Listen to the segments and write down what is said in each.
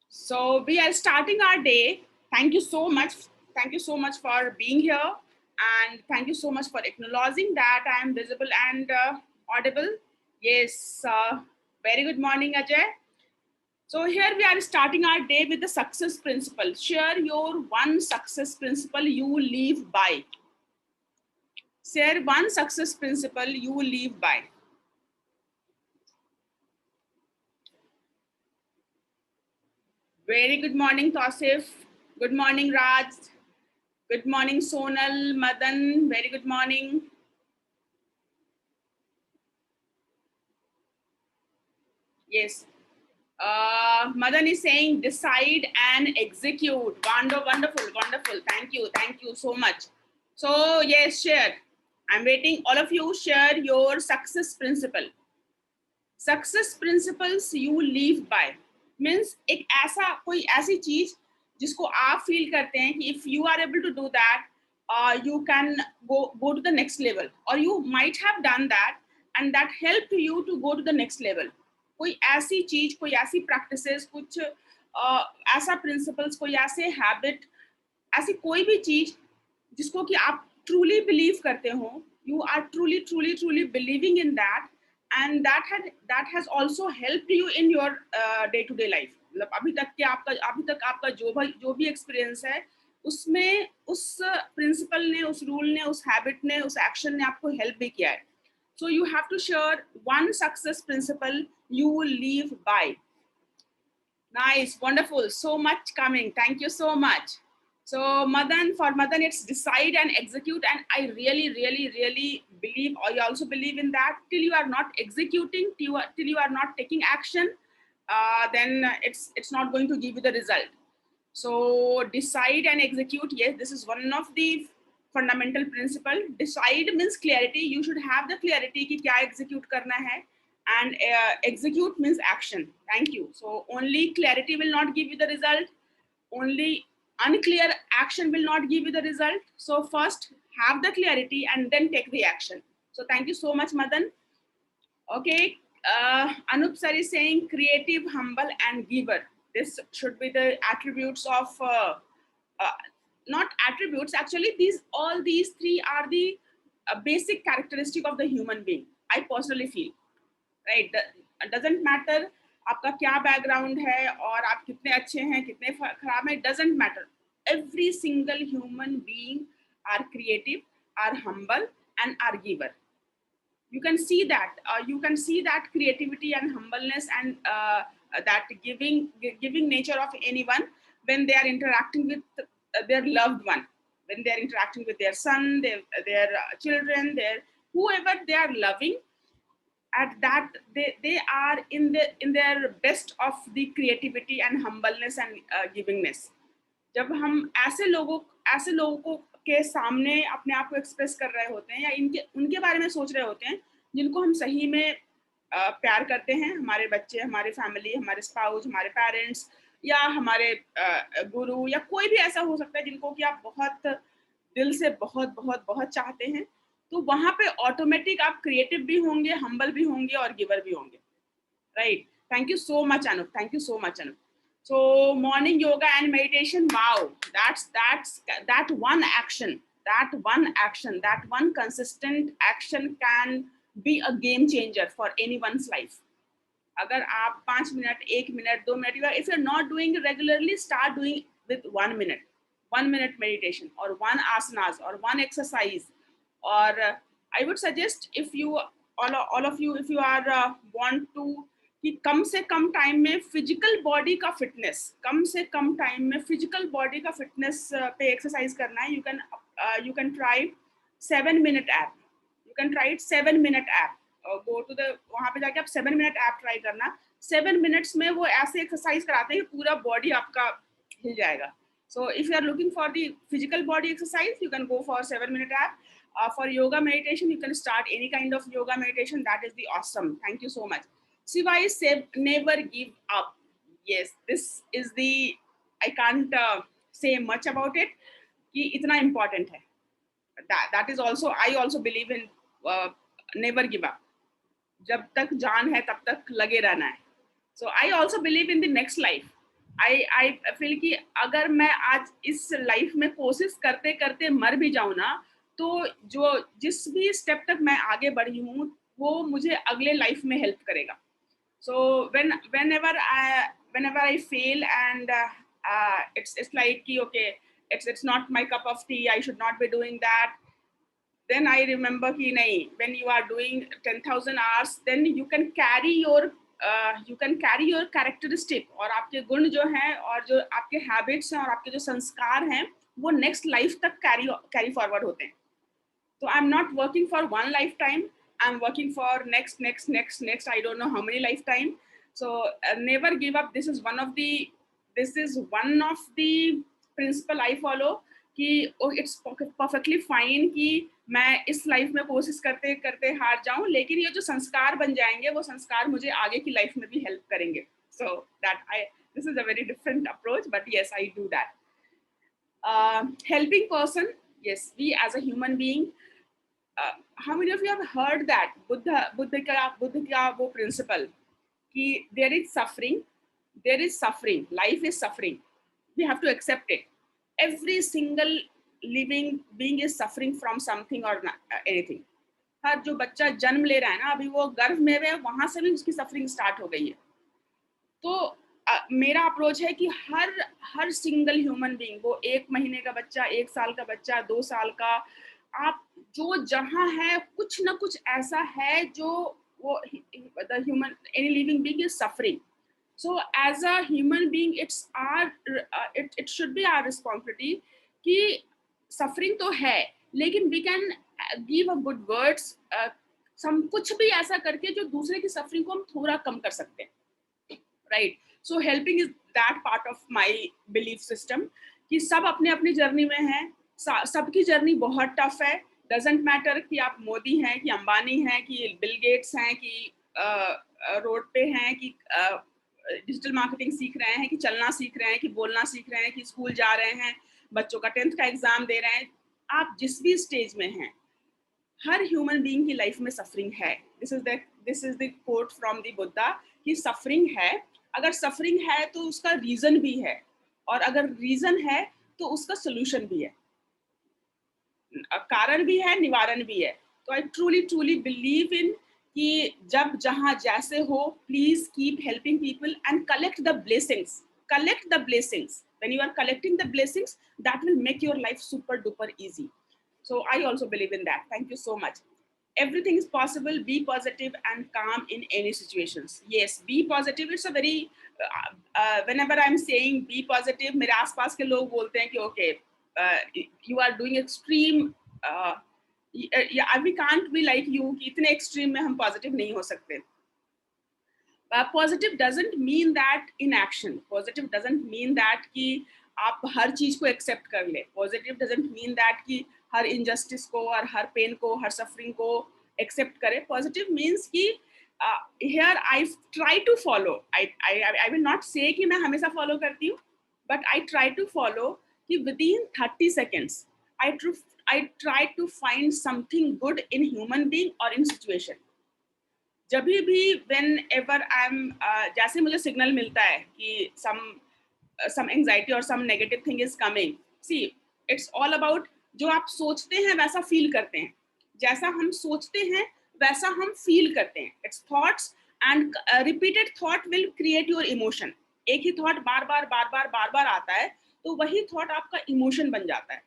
So we are starting our day. Thank you so much. Thank you so much for being here, and thank you so much for acknowledging that I am visible and audible. Yes. Very good morning, Ajay. So here we are starting our day with the success principle. Share your one success principle you live by. Share one success principle you live by. Very good morning, Tausif. Good morning, Raj. Good morning, Sonal, Madan. Very good morning. Yes. Madan is saying decide and execute. Wonderful, wonderful. Thank you. Thank you so much. So, yes, share. I'm waiting. All of you share your success principle. Success principles you leave bye means एक ऐसा कोई ऐसी चीज जिसको आप feel करते हैं कि if you are able to do that you can go to the next level or you might have done that and that helped you to go to the next level. कोई ऐसी चीज, कोई ऐसी practices, कुछ ऐसा principles, कोई ऐसे habit, ऐसी कोई भी चीज जिसको कि आप ट्रूली बिलीव करते हो, you are truly truly truly believing in that and that has also helped you in your day to day life. मतलब अभी तक आपका जो भी एक्सपीरियंस है उसमें उस प्रिंसिपल ने, उस रूल ने, उस हैबिट ने, उस एक्शन ने आपको हेल्प भी किया है. So you have to share one success principle you will live by. Nice, wonderful, so much coming. Thank you so much. So for Madan, it's decide and execute. And I really believe, or you also believe in that, till you are not executing, till you are not taking action, then it's not going to give you the result. So decide and execute. Yes, this is one of the fundamental principle. Decide means clarity. You should have the clarity कि क्या execute करना है. And execute means action. Thank you. So only clarity will not give you the result. Only unclear action will not give you the result. So first have the clarity and then take the action. So thank you so much, Madan. Okay. Anup sir is saying creative, humble, and giver. This should be the attributes of not attributes. Actually, these three are the basic characteristic of the human being. I personally feel, right? Doesn't matter आपका क्या background है और आप कितने अच्छे हैं, कितने खराब हैं, doesn't matter. Every single human being are creative, are humble, and are giver. You can see that creativity and humbleness and that giving nature of anyone when they are interacting with their loved one, when they are interacting with their son, their children, their whoever they are loving. At that they are in their best of the creativity and humbleness and givingness. जब हम ऐसे लोगों को के सामने अपने आप को एक्सप्रेस कर रहे होते हैं या उनके बारे में सोच रहे होते हैं जिनको हम सही में प्यार करते हैं, हमारे बच्चे, हमारे फैमिली, हमारे स्पाउस, हमारे पेरेंट्स या हमारे गुरु या कोई भी ऐसा हो सकता है जिनको कि आप बहुत दिल से बहुत बहुत बहुत चाहते हैं, तो वहां पे ऑटोमेटिक आप क्रिएटिव भी होंगे, हम्बल भी होंगे और गिवर भी होंगे. Right. Thank you so much Anup. Thank you so much Anup. So morning yoga and meditation, wow, that one action, that one consistent action can be a game changer for anyone's life. अगर आप 5 minute, 1 minute, 2 minute, if you're not doing it regularly, start doing with 1 minute, 1 minute meditation or one asanas or one exercise. Or I would suggest if you all of you, if you are want to कि कम से कम time में physical body का fitness, कम से कम time में फिजिकल बॉडी का फिटनेस पे एक्सरसाइज करना है, you can try 7 minute app. You can try it 7 minute app. Go to the वहां पे जाके आप 7 मिनट ऐप ट्राई करना. 7 मिनट्स में वो ऐसे एक्सरसाइज कराते हैं कि पूरा बॉडी आपका हिल जाएगा. So if you are looking for the physical body exercise, you can go for 7 minute app. For yoga meditation, you can start any kind of yoga meditation. That is the awesome. Thank you so much. Siva is said never give up. Yes, this is the, I can't say much about it. कि इतना important है. That is also, I also believe in never give up. जब तक जान है तब तक लगे रहना है. So I also believe in the next life. I feel कि अगर मैं आज इस लाइफ में कोशिश करते करते मर भी जाऊं ना, तो जो जिस भी स्टेप तक मैं आगे बढ़ी हूँ वो मुझे अगले लाइफ में हेल्प करेगा. So whenever I fail and it's like कि okay, it's not my cup of tea, I should not be doing that. Then I remember कि नहीं, when you are doing 10,000 hours, then you can carry your characteristic, और आपके गुण जो हैं और जो आपके habits हैं और आपके जो संस्कार हैं वो next life तक carry forward होते हैं. So I'm not working for one lifetime. I'm working for next. I don't know how many lifetime. So never give up. This is one of the principle I follow. कि it's perfectly fine कि मैं इस life में कोशिश करते करते हार जाऊं, लेकिन ये जो संस्कार बन जाएंगे वो संस्कार मुझे आगे की लाइफ में भी हेल्प करेंगे. So this is a very different approach, but yes, I do that. Helping person, yes, we as a human being. How many of you have heard that Buddha का वो principle कि there is suffering, life is suffering, we have to accept it. Every single living being is suffering from something or anything. हर जो बच्चा जन्म ले रहा है ना, अभी वो गर्भ में है, वहां से भी उसकी सफरिंग स्टार्ट हो गई है. तो मेरा अप्रोच है कि हर सिंगल ह्यूमन बीइंग, वो 1 महीने का बच्चा, 1 साल का बच्चा, 2 साल का, आप जो जहां है कुछ ना कुछ ऐसा है जो वो the human any living being is suffering. So as a human being, it should be our responsibility कि suffering तो है, लेकिन we can give a good words, कुछ भी ऐसा करके जो दूसरे की suffering को हम थोड़ा कम कर सकते हैं, right? So helping is that part of my belief system कि सब अपने अपनी जर्नी में हैं, सबकी जर्नी बहुत टफ है. Doesn't matter कि आप मोदी हैं, कि अंबानी हैं, कि बिल गेट्स हैं, कि रोड पे हैं, कि डिजिटल मार्केटिंग सीख रहे हैं, कि चलना सीख रहे हैं, कि बोलना सीख रहे हैं, कि स्कूल जा रहे हैं, बच्चों का 10th का एग्जाम दे रहे हैं. आप जिस भी स्टेज में हैं, हर ह्यूमन बीइंग की लाइफ में सफरिंग है. This is the quote from the Buddha कि सफरिंग है. अगर सफरिंग है तो उसका रीजन भी है, और अगर रीजन है तो उसका सोल्यूशन भी है, कारण भी है, निवारण भी है. तो आई ट्रूली बिलीव इन कि जब जहां जैसे हो, please keep helping people and collect the blessings. When you are collecting the blessings, that will make your life super duper easy. So I also believe in that. Thank you so much. Everything is possible. Be positive and calm in any situations. Yes, be positive. It's a very whenever I'm saying be positive, मेरे आसपास के लोग बोलते हैं कि okay, you are doing extreme. We can't be like you कि इतने extreme में हम positive नहीं हो सकते. Positive doesn't mean that inaction. Positive doesn't mean that कि आप हर चीज को accept कर ले. Positive doesn't mean that कि हर injustice को और हर pain को, हर suffering को accept करे. Positive means कि here I try to follow. I will not say कि मैं हमेशा follow करती हूँ, but I try to follow कि within 30 seconds I try to find something good in human being or in situation. जब भी whenever I'm जैसे मुझे सिग्नल मिलता है कि some anxiety or some negative thing is coming, see, it's all about जो आप सोचते हैं वैसा फील करते हैं, जैसा हम सोचते हैं वैसा हम फील करते हैं. It's thoughts and repeated thought will create your emotion. एक ही थॉट बार बार आता है तो वही थॉट आपका इमोशन बन जाता है.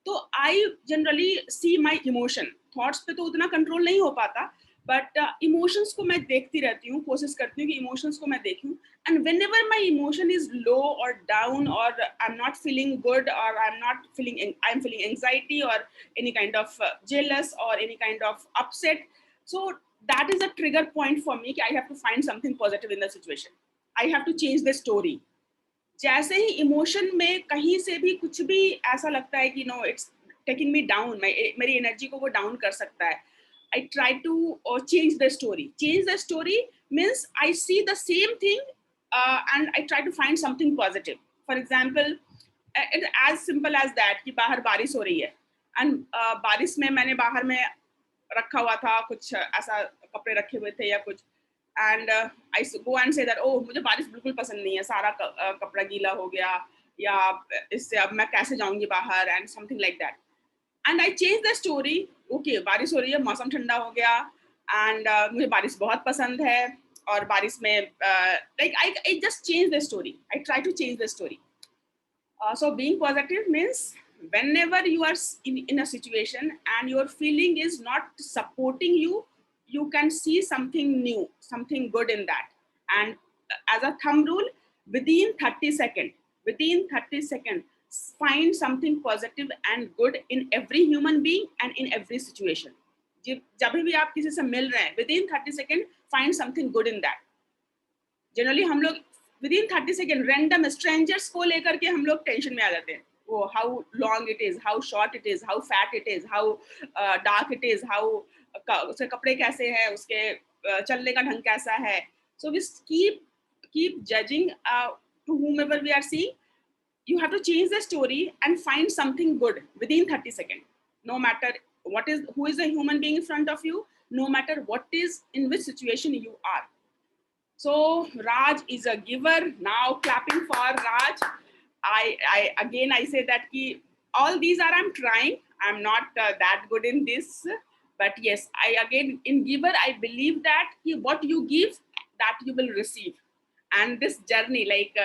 तो I generally see my emotion. Thoughts पे तो उतना कंट्रोल नहीं हो पाता, बट इमोशंस को मैं देखती रहती हूँ, कोशिश करती हूँ कि इमोशंस को मैं देखूं. And whenever my emotion is low और डाउन और I am not feeling good और आई एम फीलिंग एंजाइटी और एनी काइंड ऑफ जेलस और any kind of upset, so that is a trigger point for me कि I have to find something positive in the situation. I have to change the story. जैसे ही emotion में कहीं से भी कुछ भी ऐसा लगता है कि no it's taking me down, मेरी एनर्जी को वो डाउन कर सकता है, I try to change the story. Change the story means I see the same thing and I try to find something positive. For example, it's as simple as that कि बाहर बारिश हो रही है and बारिश में मैंने बाहर में रखा हुआ था कुछ ऐसा, कपड़े रखे हुए थे या कुछ, and I go and say that, oh, मुझे बारिश बिल्कुल पसंद नहीं है, सारा कपड़ा गीला हो गया, या इससे अब मैं कैसे जाऊंगी बाहर, and something like that. And I change the story. Okay, बारिश हो रही है, मौसम ठंडा हो गया, and मुझे बारिश बहुत पसंद है, और बारिश में like I just change the story. I try to change the story. So being positive means whenever you are in a situation and your feeling is not supporting you, you can see something new, something good in that. And as a thumb rule, within 30 seconds, find something positive and good in every human being and in every situation. जब भी आप किसी से मिल रहे हैं, within 30 seconds, find something good in that. Generally हम लोग within 30 seconds random strangers को लेकर के हम लोग टेंशन में आ जाते हैं. वो how long it is, how short it is, how fat it is, how dark it is, how उसके कपड़े कैसे हैं, उसके चलने का ढंग कैसा है. So we keep judging to whomever we are seeing. You have to change the story and find something good within 30 seconds. No matter who is the human being in front of you, no matter what is in which situation you are. So Raj is a giver. Now clapping for Raj. I say that all these are I'm trying. I'm not that good in this, but yes, in giver I believe that what you give, that you will receive. And this journey, like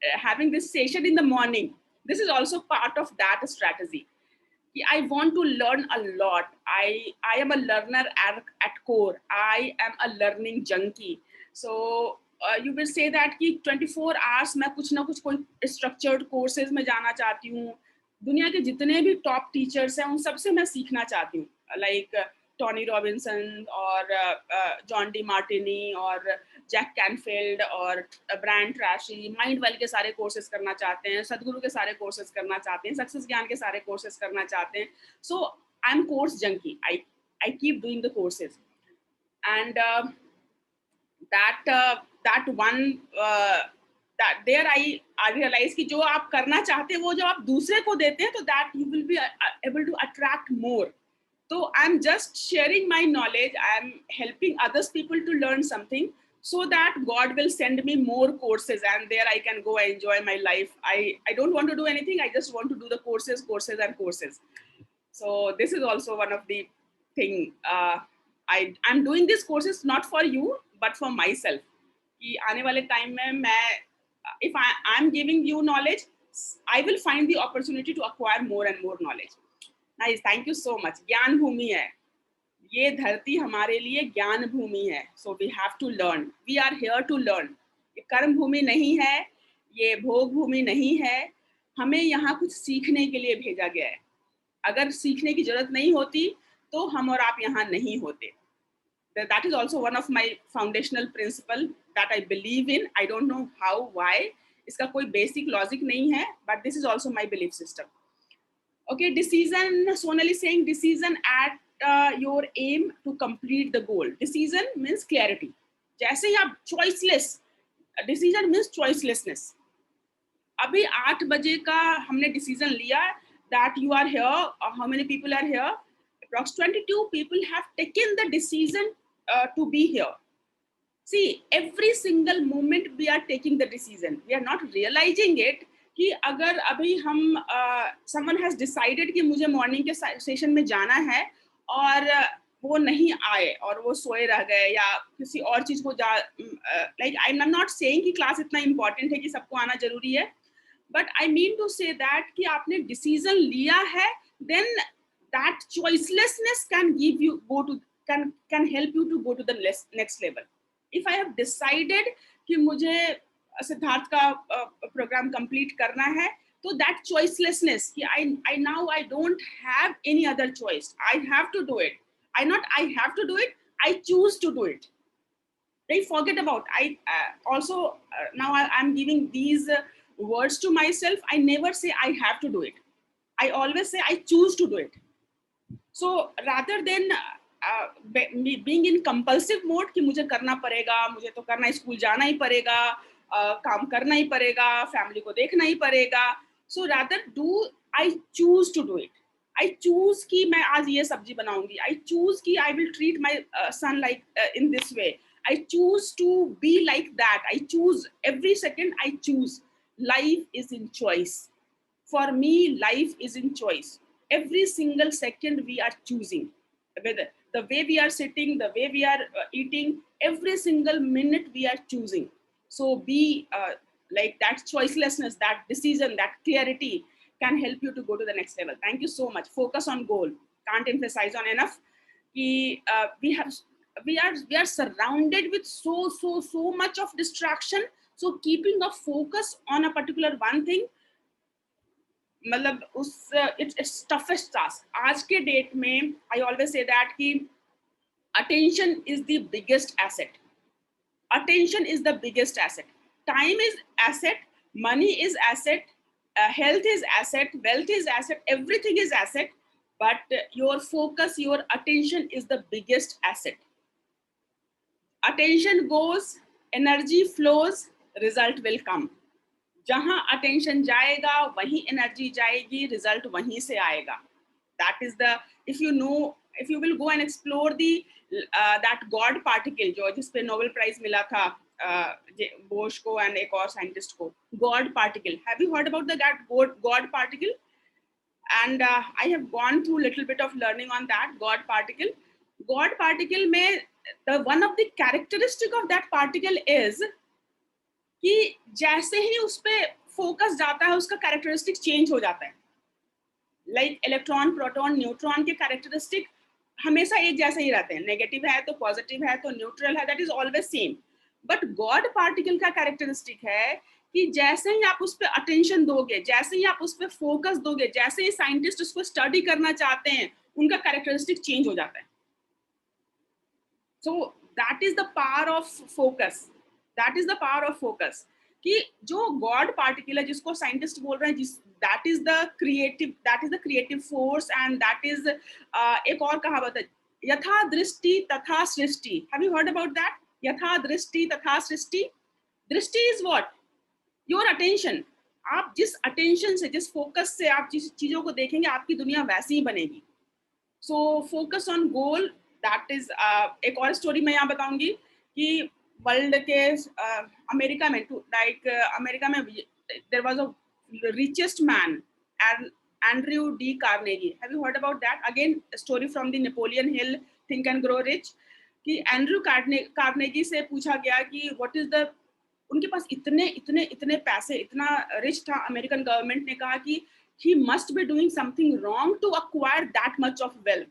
having this session in the morning, this is also part of that strategy. I want to learn a lot. I am a learner at core. I am a learning junkie. So you will say that कि 24 hours मैं कुछ ना कुछ कोई structured courses में जाना चाहती हूँ. दुनिया के जितने भी top teachers हैं उन सबसे मैं सीखना चाहती हूँ. Like टॉनी रॉबिन्सन और जॉन डी मार्टिनी और जैक कैनफील्ड और ब्रायन ट्रैशी, माइंड वेल के सारे कोर्सेज करना चाहते हैं, सदगुरु के सारे कोर्सेज करना चाहते हैं, सक्सेस ज्ञान के सारे कोर्सेज करना चाहते हैं. So I am course junkie. I keep doing the courses and that one that there I realize कि जो आप करना चाहते हैं वो जब आप दूसरे को देते हैं तो that you will be able to attract more. So I'm just sharing my knowledge. I'm helping others people to learn something so that God will send me more courses and there I can go enjoy my life. I don't want to do anything. I just want to do the courses and courses. So this is also one of the thing. I'm doing these courses not for you, but for myself. कि आने वाले time में if I'm giving you knowledge, I will find the opportunity to acquire more and more knowledge. Nice, thank you so much. ज्ञान भूमि है, ये धरती हमारे लिए ज्ञान भूमि है. So we have to learn. We are here to learn. ये कर्म भूमि नहीं है, ये भोग भूमि नहीं है. हमें यहाँ कुछ सीखने के लिए भेजा गया है. अगर सीखने की जरूरत नहीं होती तो हम और आप यहाँ नहीं होते. That is also one of my foundational principle that I believe in. I don't know how, why. इसका कोई basic logic नहीं है, but this is also my belief system. Okay, decision. Sonali saying decision at your aim to complete the goal. Decision means clarity. जैसे ही आप choiceless, decision means choicelessness. अभी 8 बजे का हमने decision लिया that you are here. How many people are here? Approximately 22 people have taken the decision to be here. See, every single moment we are taking the decision. We are not realizing it. कि अगर अभी हम someone has decided कि मुझे morning के session में जाना है और वो नहीं आए और वो सोए रह गए या किसी और चीज को like I'm not saying कि class इतना important है कि सबको आना जरूरी है, but I mean to say that कि आपने decision लिया है, then that choicelessness can give you can help you to go to the next level. If I have decided कि मुझे सिद्धार्थ का प्रोग्राम कंप्लीट करना है, तो that choicelessness कि I don't have any other choice. I have to do it. I have to do it. I choose to do it. They forget about. Now I'm giving these words to myself. I never say I have to do it. I always say I choose to do it. So rather than being in compulsive mode कि मुझे करना पड़ेगा, मुझे तो करना, school जाना ही पड़ेगा, काम करना ही पड़ेगा, फैमिली को देखना ही पड़ेगा. So rather I choose to do it. I choose कि मैं आज ये सब्जी बनाऊंगी. I choose कि I will treat my son like in this way. I choose to be like that. I choose every second. I choose. Life is in choice. For me, life is in choice. Every single second we are choosing, whether the way we are sitting, the way we are eating, every single minute we are choosing. So be like that choicelessness, that decision, that clarity can help you to go to the next level. Thank you so much. Focus on goal. Can't emphasize on enough कि we are surrounded with so much of distraction. So keeping a focus on a particular one thing, मतलब उस it's toughest task आज के date में. I always say that कि attention is the biggest asset. Attention is the biggest asset. Time is asset, money is asset, health is asset, wealth is asset, everything is asset. But your focus, your attention is the biggest asset. Attention goes, energy flows, result will come. जहां attention जाएगा वहीं energy जाएगी, result वहीं से आएगा. That is the, if you know, if you will go and explore the that God particle, जो जिस पे नोबेल प्राइज मिला था बोश को एंड एक और साइंटिस्ट को, God particle. Have you heard about the God particle? And I have gone through a little bit of learning on that God particle. God particle में the one of the characteristic of that particle is कि जैसे ही उस पे focus जाता है उसका characteristic change हो जाता है. लाइक इलेक्ट्रॉन, प्रोटॉन, न्यूट्रॉन के कैरेक्टरिस्टिक हमेशा एक जैसे ही रहते हैं. नेगेटिव है तो पॉजिटिव है तो न्यूट्रल है, that is always same. But God particle का कैरेक्टरिस्टिक है कि जैसे ही आप उस पर अटेंशन दोगे, जैसे ही आप उस पर फोकस दोगे, जैसे ही साइंटिस्ट उसको स्टडी करना चाहते हैं, उनका कैरेक्टरिस्टिक चेंज हो जाता है. सो that is the power of focus. That is the power of focus. कि जो गॉड पार्टिकल है जिसको साइंटिस्ट बोल रहे हैं, that is the creative force. And that is एक और कहावत है, यथा दृष्टि तथा सृष्टि. Have you heard about that? यथा दृष्टि तथा सृष्टि. दृष्टि इज व्हाट? Your attention. आप जिस अटेंशन से, जिस फोकस से आप जिस चीजों को देखेंगे, आपकी दुनिया वैसी ही बनेगी. So focus on goal. That is एक और स्टोरी मैं यहाँ बताऊंगी कि वर्ल्ड के अमेरिका में, लाइक अमेरिका में there was a richest man, Andrew D. Carnegie. Have you heard about that? Again, a story from the Napoleon Hill Think and Grow Rich. कि एंड्रू कार्नेगी से पूछा गया कि व्हाट इज द, उनके पास इतने पैसे, इतना रिच था. अमेरिकन गवर्नमेंट ने कहा कि he must be doing something wrong to acquire that much of wealth.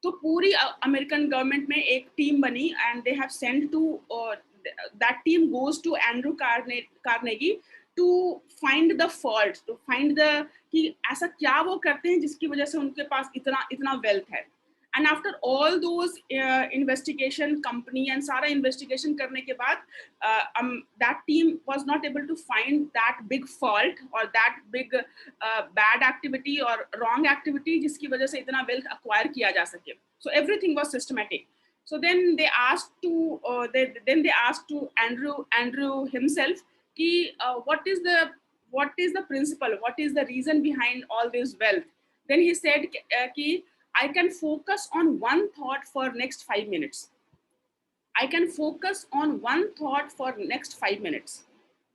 तो पूरी अमेरिकन गवर्नमेंट में एक टीम बनी and they have sent to, that team goes to Andrew Carnegie to find the fault, to find the कि ऐसा क्या वो करते हैं जिसकी वजह से उनके पास इतना वेल्थ है. And after all those investigation, company and सारा इन्वेस्टिगेशन करने के बाद that team was not able to find that big fault और दैट बिग बैड एक्टिविटी और रॉन्ग एक्टिविटी जिसकी वजह से इतना वेल्थ अक्वायर किया जा सके. So everything was systematic. So then they asked to Andrew himself कि what is the principle, what is the reason behind all this wealth. Then he said कि I can focus on one thought for next 5 minutes. I can focus on one thought for next 5 minutes.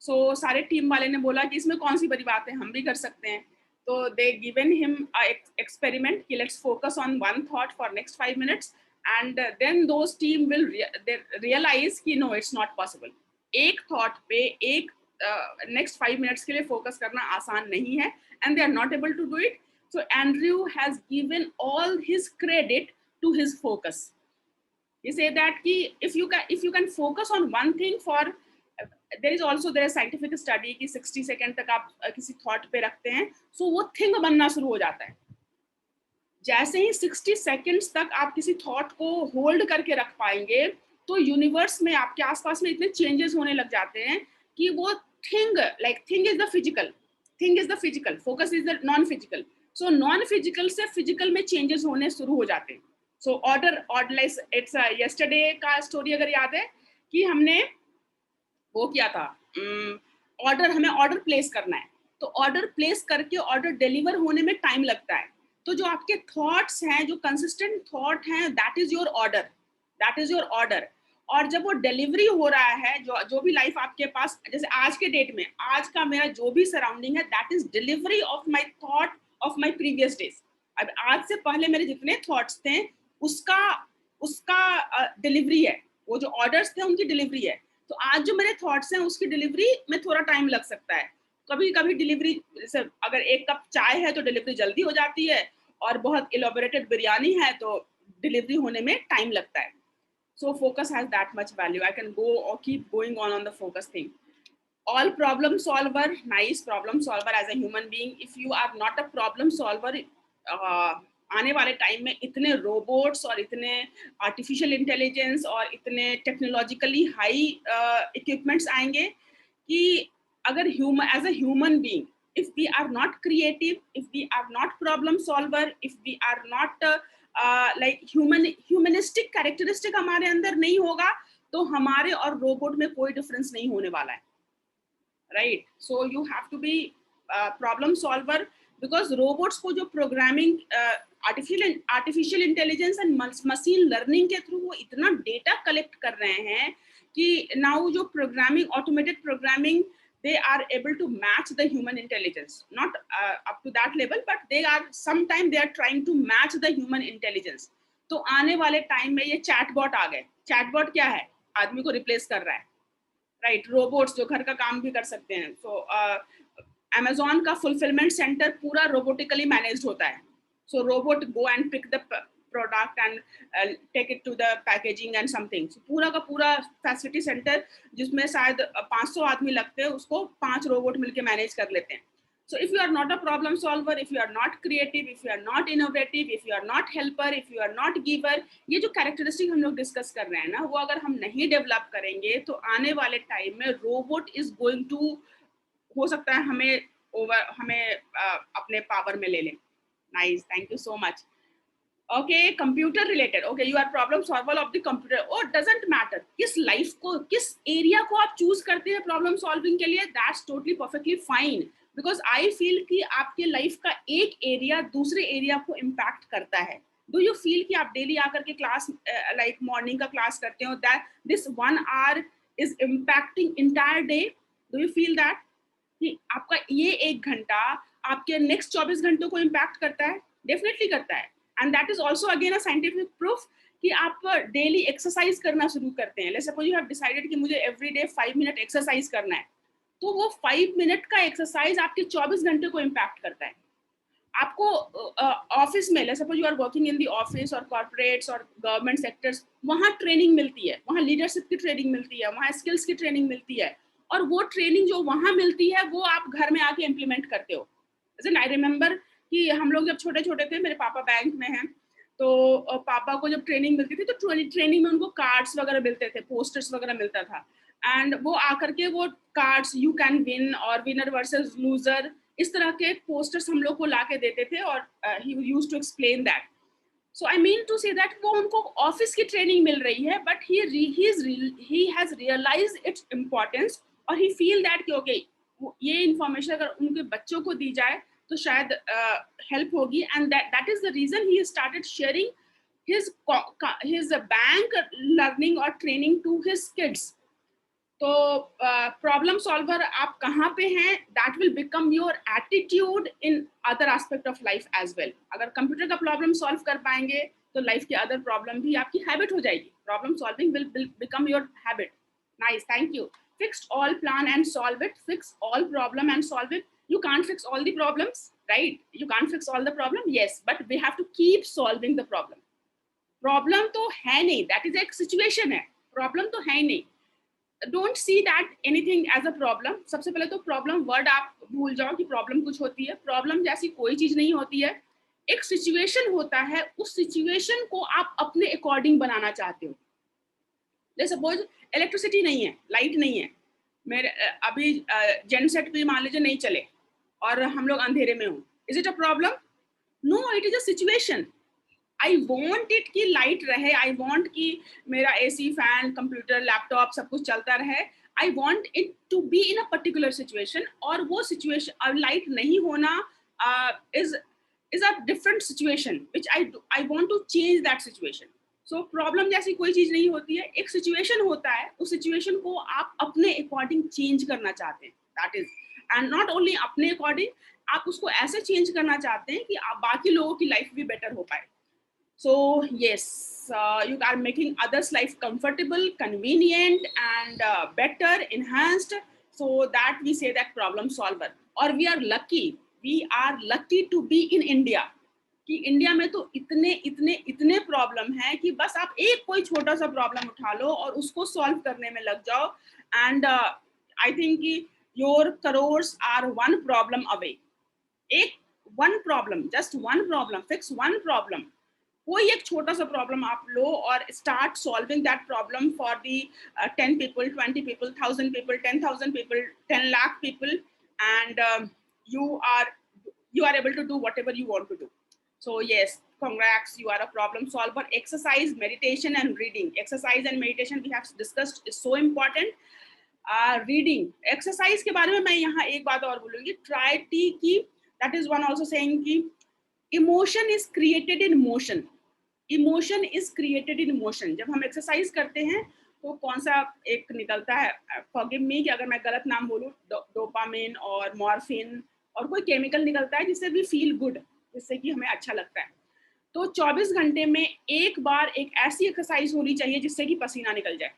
So सारे team वाले ने बोला कि इसमें कौन सी बड़ी बात है, हम भी कर सकते हैं. तो they given him a experiment कि let's focus on one thought for next 5 minutes. And then those team will realize कि no, it's not possible. एक thought पे एक next 5 minutes के लिए focus करना आसान नहीं है, and they are not able to do it. So Andrew has given all his credit to his focus. He said that कि if you can focus on one thing for, there is a scientific study कि 60 second तक आप किसी thought पे रखते हैं, so वो thing बनना शुरू हो जाता है. जैसे ही 60 सेकेंड्स तक आप किसी थॉट को होल्ड करके रख पाएंगे, तो यूनिवर्स में आपके आसपास में इतने चेंजेस होने लग जाते हैं कि वो thing is the physical, focus is the non physical. So non physical से फिजिकल में चेंजेस होने शुरू हो जाते हैं. सो ऑर्डर इट्स यस्टरडे का स्टोरी अगर याद है कि हमने वो किया था, हमें ऑर्डर प्लेस करना है, तो ऑर्डर प्लेस करके ऑर्डर डिलीवर होने में टाइम लगता है. तो जो आपके थॉट्स हैं, जो कंसिस्टेंट थॉट हैं, दैट इज योर ऑर्डर. और जब वो डिलीवरी हो रहा है, जो भी लाइफ आपके पास, जैसे आज के डेट में आज का मेरा जो भी सराउंडिंग है, that is delivery of my thought of my previous days. अब आज से पहले मेरे जितने थॉट्स थे उसका उसका डिलीवरी है, वो जो ऑर्डर्स थे उनकी डिलीवरी है। तो आज जो मेरे थॉट्स हैं उसकी डिलीवरी में थोड़ा टाइम लग सकता है। कभी कभी डिलीवरी, जैसे अगर 1 कप चाय है तो डिलीवरी जल्दी हो जाती है, और बहुत इलॉबरेटेड बिरयानी है तो डिलीवरी होने में टाइम लगता है। So focus has that much value. I can go or keep going on the focus thing. All problem solver, nice problem solver as a human being. If you are not a problem solver, आने वाले time में इतने robots और इतने artificial intelligence और इतने technologically high equipments आएंगे कि अगर as a human being, if we are not creative, if we are not problem solver, if we are not like humanistic characteristic हमारे अंदर नहीं होगा, तो हमारे और रोबोट में कोई डिफरेंस नहीं होने वाला है, right? So you have to be problem solver, because robots को जो programming artificial intelligence and machine learning के थ्रू वो इतना डेटा कलेक्ट कर रहे हैं कि नाउ जो programming, automated programming, they are able to match the human intelligence, not up to that level, but they are sometime they are trying to match the human intelligence. तो आने वाले time में ये चैटबॉट आ गए। Chatbot क्या है? आदमी को रिप्लेस कर रहा है, राइट? रोबोट्स जो घर का काम भी कर सकते हैं। सो अमेजोन का फुलफिलमेंट सेंटर पूरा रोबोटिकली मैनेज्ड होता है। So robot go and pick the product and take it to the packaging and something. पूरा का पूरा फैसिलिटी सेंटर जिसमें शायद 500 आदमी लगते हैं, उसको 5 रोबोट मिलके मैनेज कर लेते हैं। So if you are not a problem solver, if you are not creative, if you are not innovative, if you are not helper, if you are not giver, ये जो कैरेक्टरिस्टिक हम लोग discuss कर रहे हैं ना, वो अगर हम नहीं डेवलप करेंगे तो आने वाले टाइम में रोबोट इज गोइंग टू, हो सकता है हमें अपने पावर में ले लें। Nice, thank you so much. Okay, computer related, okay, you are problem solver of the computer. और डजंट मैटर किस लाइफ को, किस एरिया को आप चूज करते हैं प्रॉब्लम सॉल्विंग के लिए, that's totally perfectly fine, because I feel कि आपके लाइफ का एक एरिया दूसरे एरिया को इम्पैक्ट करता है। डू यू फील कि आप डेली आकर के क्लास, लाइक मॉर्निंग का क्लास करते हो, that this 1 hour is impacting entire day? Do you feel that कि आपका ये 1 घंटा आपके नेक्स्ट 24 घंटों को इम्पैक्ट करता है? डेफिनेटली करता है। And that is also again a scientific proof कि आप डेली एक्सरसाइज करना शुरू करते हैं। Let's suppose you have decided कि मुझे एवरी डे 5 मिनट एक्सरसाइज करना है, तो वो 5 मिनट का एक्सरसाइज आपके 24 घंटे को इम्पैक्ट करता है। आपको ऑफिस में, let's suppose you are working in the office और कॉर्पोरेट्स और गवर्नमेंट सेक्टर्स, वहाँ ट्रेनिंग मिलती है, वहाँ लीडरशिप की ट्रेनिंग मिलती है, वहाँ स्किल्स की ट्रेनिंग मिलती है, और वो ट्रेनिंग जो वहाँ मिलती है वो आप घर में आके इम्प्लीमेंट करते हो। आई रिमेम्बर कि हम लोग जब छोटे छोटे थे, मेरे पापा बैंक में हैं, तो पापा को जब ट्रेनिंग मिलती थी तो ट्रेनिंग में उनको कार्ड्स वगैरह मिलते थे, पोस्टर्स वगैरह मिलता था, एंड वो आकर के वो कार्ड्स, यू कैन विन और विनर वर्सेस लूजर, इस तरह के पोस्टर्स हम लोग को ला के देते थे, और he used to explain that. So I mean to say that वो उनको ऑफिस की ट्रेनिंग मिल रही है, but he has realized its importance, और ही फील दैट कि ओके, ये इंफॉर्मेशन अगर उनके बच्चों को दी जाए तो शायद हेल्प होगी, and that is the reason he started sharing his bank learning or training to his kids. तो प्रॉब्लम सॉल्वर आप कहाँ पे हैं, that will become your attitude in other aspect of life as well. अगर computer का problem solve कर पाएंगे तो लाइफ के अदर प्रॉब्लम भी आपकी हैबिट हो जाएगी। Problem solving will become your habit. Nice, thank you. Fix all, plan and solve it. Fix all problem and solve it. You can't fix all the problems, right? You can't fix all the problem, yes, but we have to keep solving the problem. Problem तो है नहीं, that is एक situation है, problem तो है नहीं। Don't see that anything as a problem. सबसे पहले तो problem word आप भूल जाओ कि problem कुछ होती है। problem जैसी कोई चीज नहीं होती है, एक situation होता है, उस situation को आप अपने according बनाना चाहते हो। Let's suppose इलेक्ट्रिसिटी नहीं है, लाइट नहीं है, मेरे अभी जेनसेट भी मान लीजिए नहीं चले और हम लोग अंधेरे में हो, is it a problem? No, it is a situation. I want it कि लाइट रहे, आई वॉन्ट कि मेरा एसी, फैन, कंप्यूटर, लैपटॉप सब कुछ चलता रहे, I want it to be in a particular situation, और वो सिचुएशन लाइट नहीं होना is a different situation which I want to change that situation. So problem जैसी कोई चीज नहीं होती है, एक सिचुएशन होता है, उस सिचुएशन को आप अपने अकॉर्डिंग चेंज करना चाहते हैं, that is, and not only अपने अकॉर्डिंग, आप उसको ऐसे चेंज करना चाहते हैं कि आप बाकी लोगों की लाइफ भी बेटर हो पाए. So yes, you are making others' life comfortable, convenient, and better, enhanced. So that we say that problem solver. Or we are lucky. We are lucky to be in India. कि India में तो इतने इतने इतने problem है कि बस आप एक कोई छोटा सा प्रॉब्लम उठा लो और उसको सॉल्व करने में लग जाओ. एंड आई थिंक कि your crores are one problem away. एक one problem, just one problem, fix one problem, कोई एक छोटा सा प्रॉब्लम आप लो और start solving that problem for the 10 people, 20 people, 1000 people, 10,000 people, 10 lakh people, and you are you are able to do whatever you want to do. So yes, congrats, you are a problem solver. Exercise, meditation, and reading. Exercise and meditation we have discussed is so important. Reading, exercise के बारे में मैं यहाँ एक बात और बोलूँगी. Try की that is one also saying कि emotion is created in motion. Emotion is created in motion. जब हम एक्सरसाइज करते हैं तो कौन सा एक निकलता है, फॉरगिव मी कि अगर मैं गलत नाम बोलूँ, डोपामिन और मॉर्फिन और कोई केमिकल निकलता है जिससे वी फील गुड, जिससे कि हमें अच्छा लगता है. तो 24 घंटे में एक बार एक ऐसी एक्सरसाइज होनी चाहिए जिससे कि पसीना निकल जाए.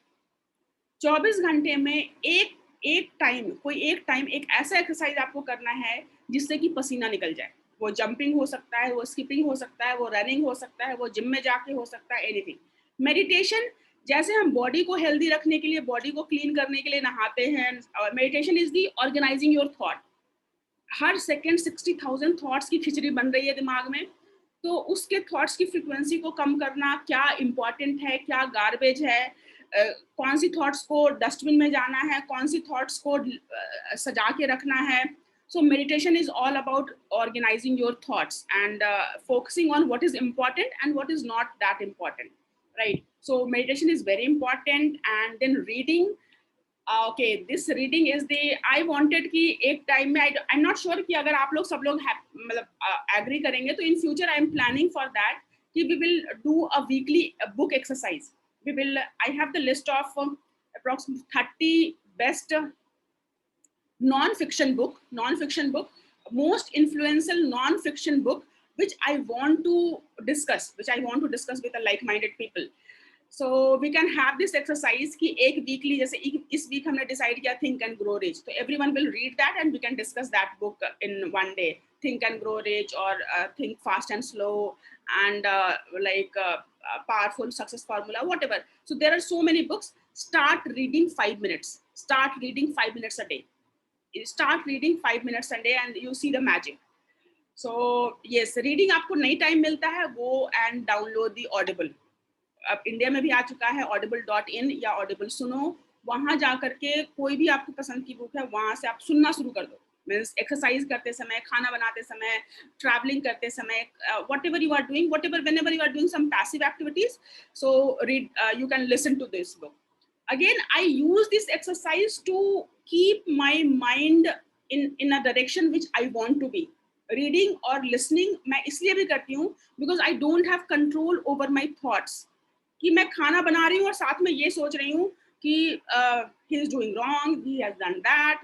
24 घंटे में एक टाइम एक ऐसा एक्सरसाइज आपको करना है जिससे कि पसीना निकल जाए. वो जंपिंग हो सकता है, वो स्किपिंग हो सकता है, वो रनिंग हो सकता है, वो जिम में जाके हो सकता है, एनीथिंग. मेडिटेशन, जैसे हम बॉडी को हेल्दी रखने के लिए, बॉडी को क्लीन करने के लिए नहाते हैं, meditation is the organizing your thought. हर सेकेंड 60,000 थॉट्स की खिचड़ी बन रही है दिमाग में, तो उसके थॉट्स की फ्रिक्वेंसी को कम करना, क्या इंपॉर्टेंट है, क्या गार्बेज है, कौन सी थॉट्स को डस्टबिन में जाना है, कौन सी थॉट्स को सजा के रखना है. So meditation is all about organizing your thoughts and focusing on what is important and what is not that important, right? So meditation is very important. And then reading, okay, this reading is the, I wanted कि एक time में, I'm not sure कि अगर आप लोग सब लोग मतलब agree करेंगे तो in future I am planning for that कि we will do a weekly book exercise. I have the list of approximately 30 best non-fiction book, most influential non-fiction book, which I want to discuss with the like-minded people. So we can have this exercise कि एक weekly, जैसे इस week हमने decide किया Think and Grow Rich, so everyone will read that and we can discuss that book in one day. Think and Grow Rich, or Think Fast and Slow, and Powerful Success Formula, whatever. So there are so many books. Start reading 5 minutes. Start reading 5 minutes a day. Start reading 5 minutes a day and you see the magic. So yes, reading आपको नई time मिलता है, go and download the Audible. अब India में भी आ चुका है audible.in या Audible सुनो, वहां जा करके कोई भी आपको पसंद की बुक है वहां से आप सुनना शुरू कर दो. मीन्स एक्सरसाइज करते समय, खाना बनाते समय, ट्रैवलिंग करते समय, whatever you are doing, whenever you are doing some passive activities, so read, you can listen to this book. Again, I use this exercise to keep my mind in a direction which I want to be. Reading or listening मैं इसलिए भी करती हूँ because I don't have control over my thoughts. कि मैं खाना बना रही हूँ और साथ में ये सोच रही हूँ कि he is doing wrong, he has done that,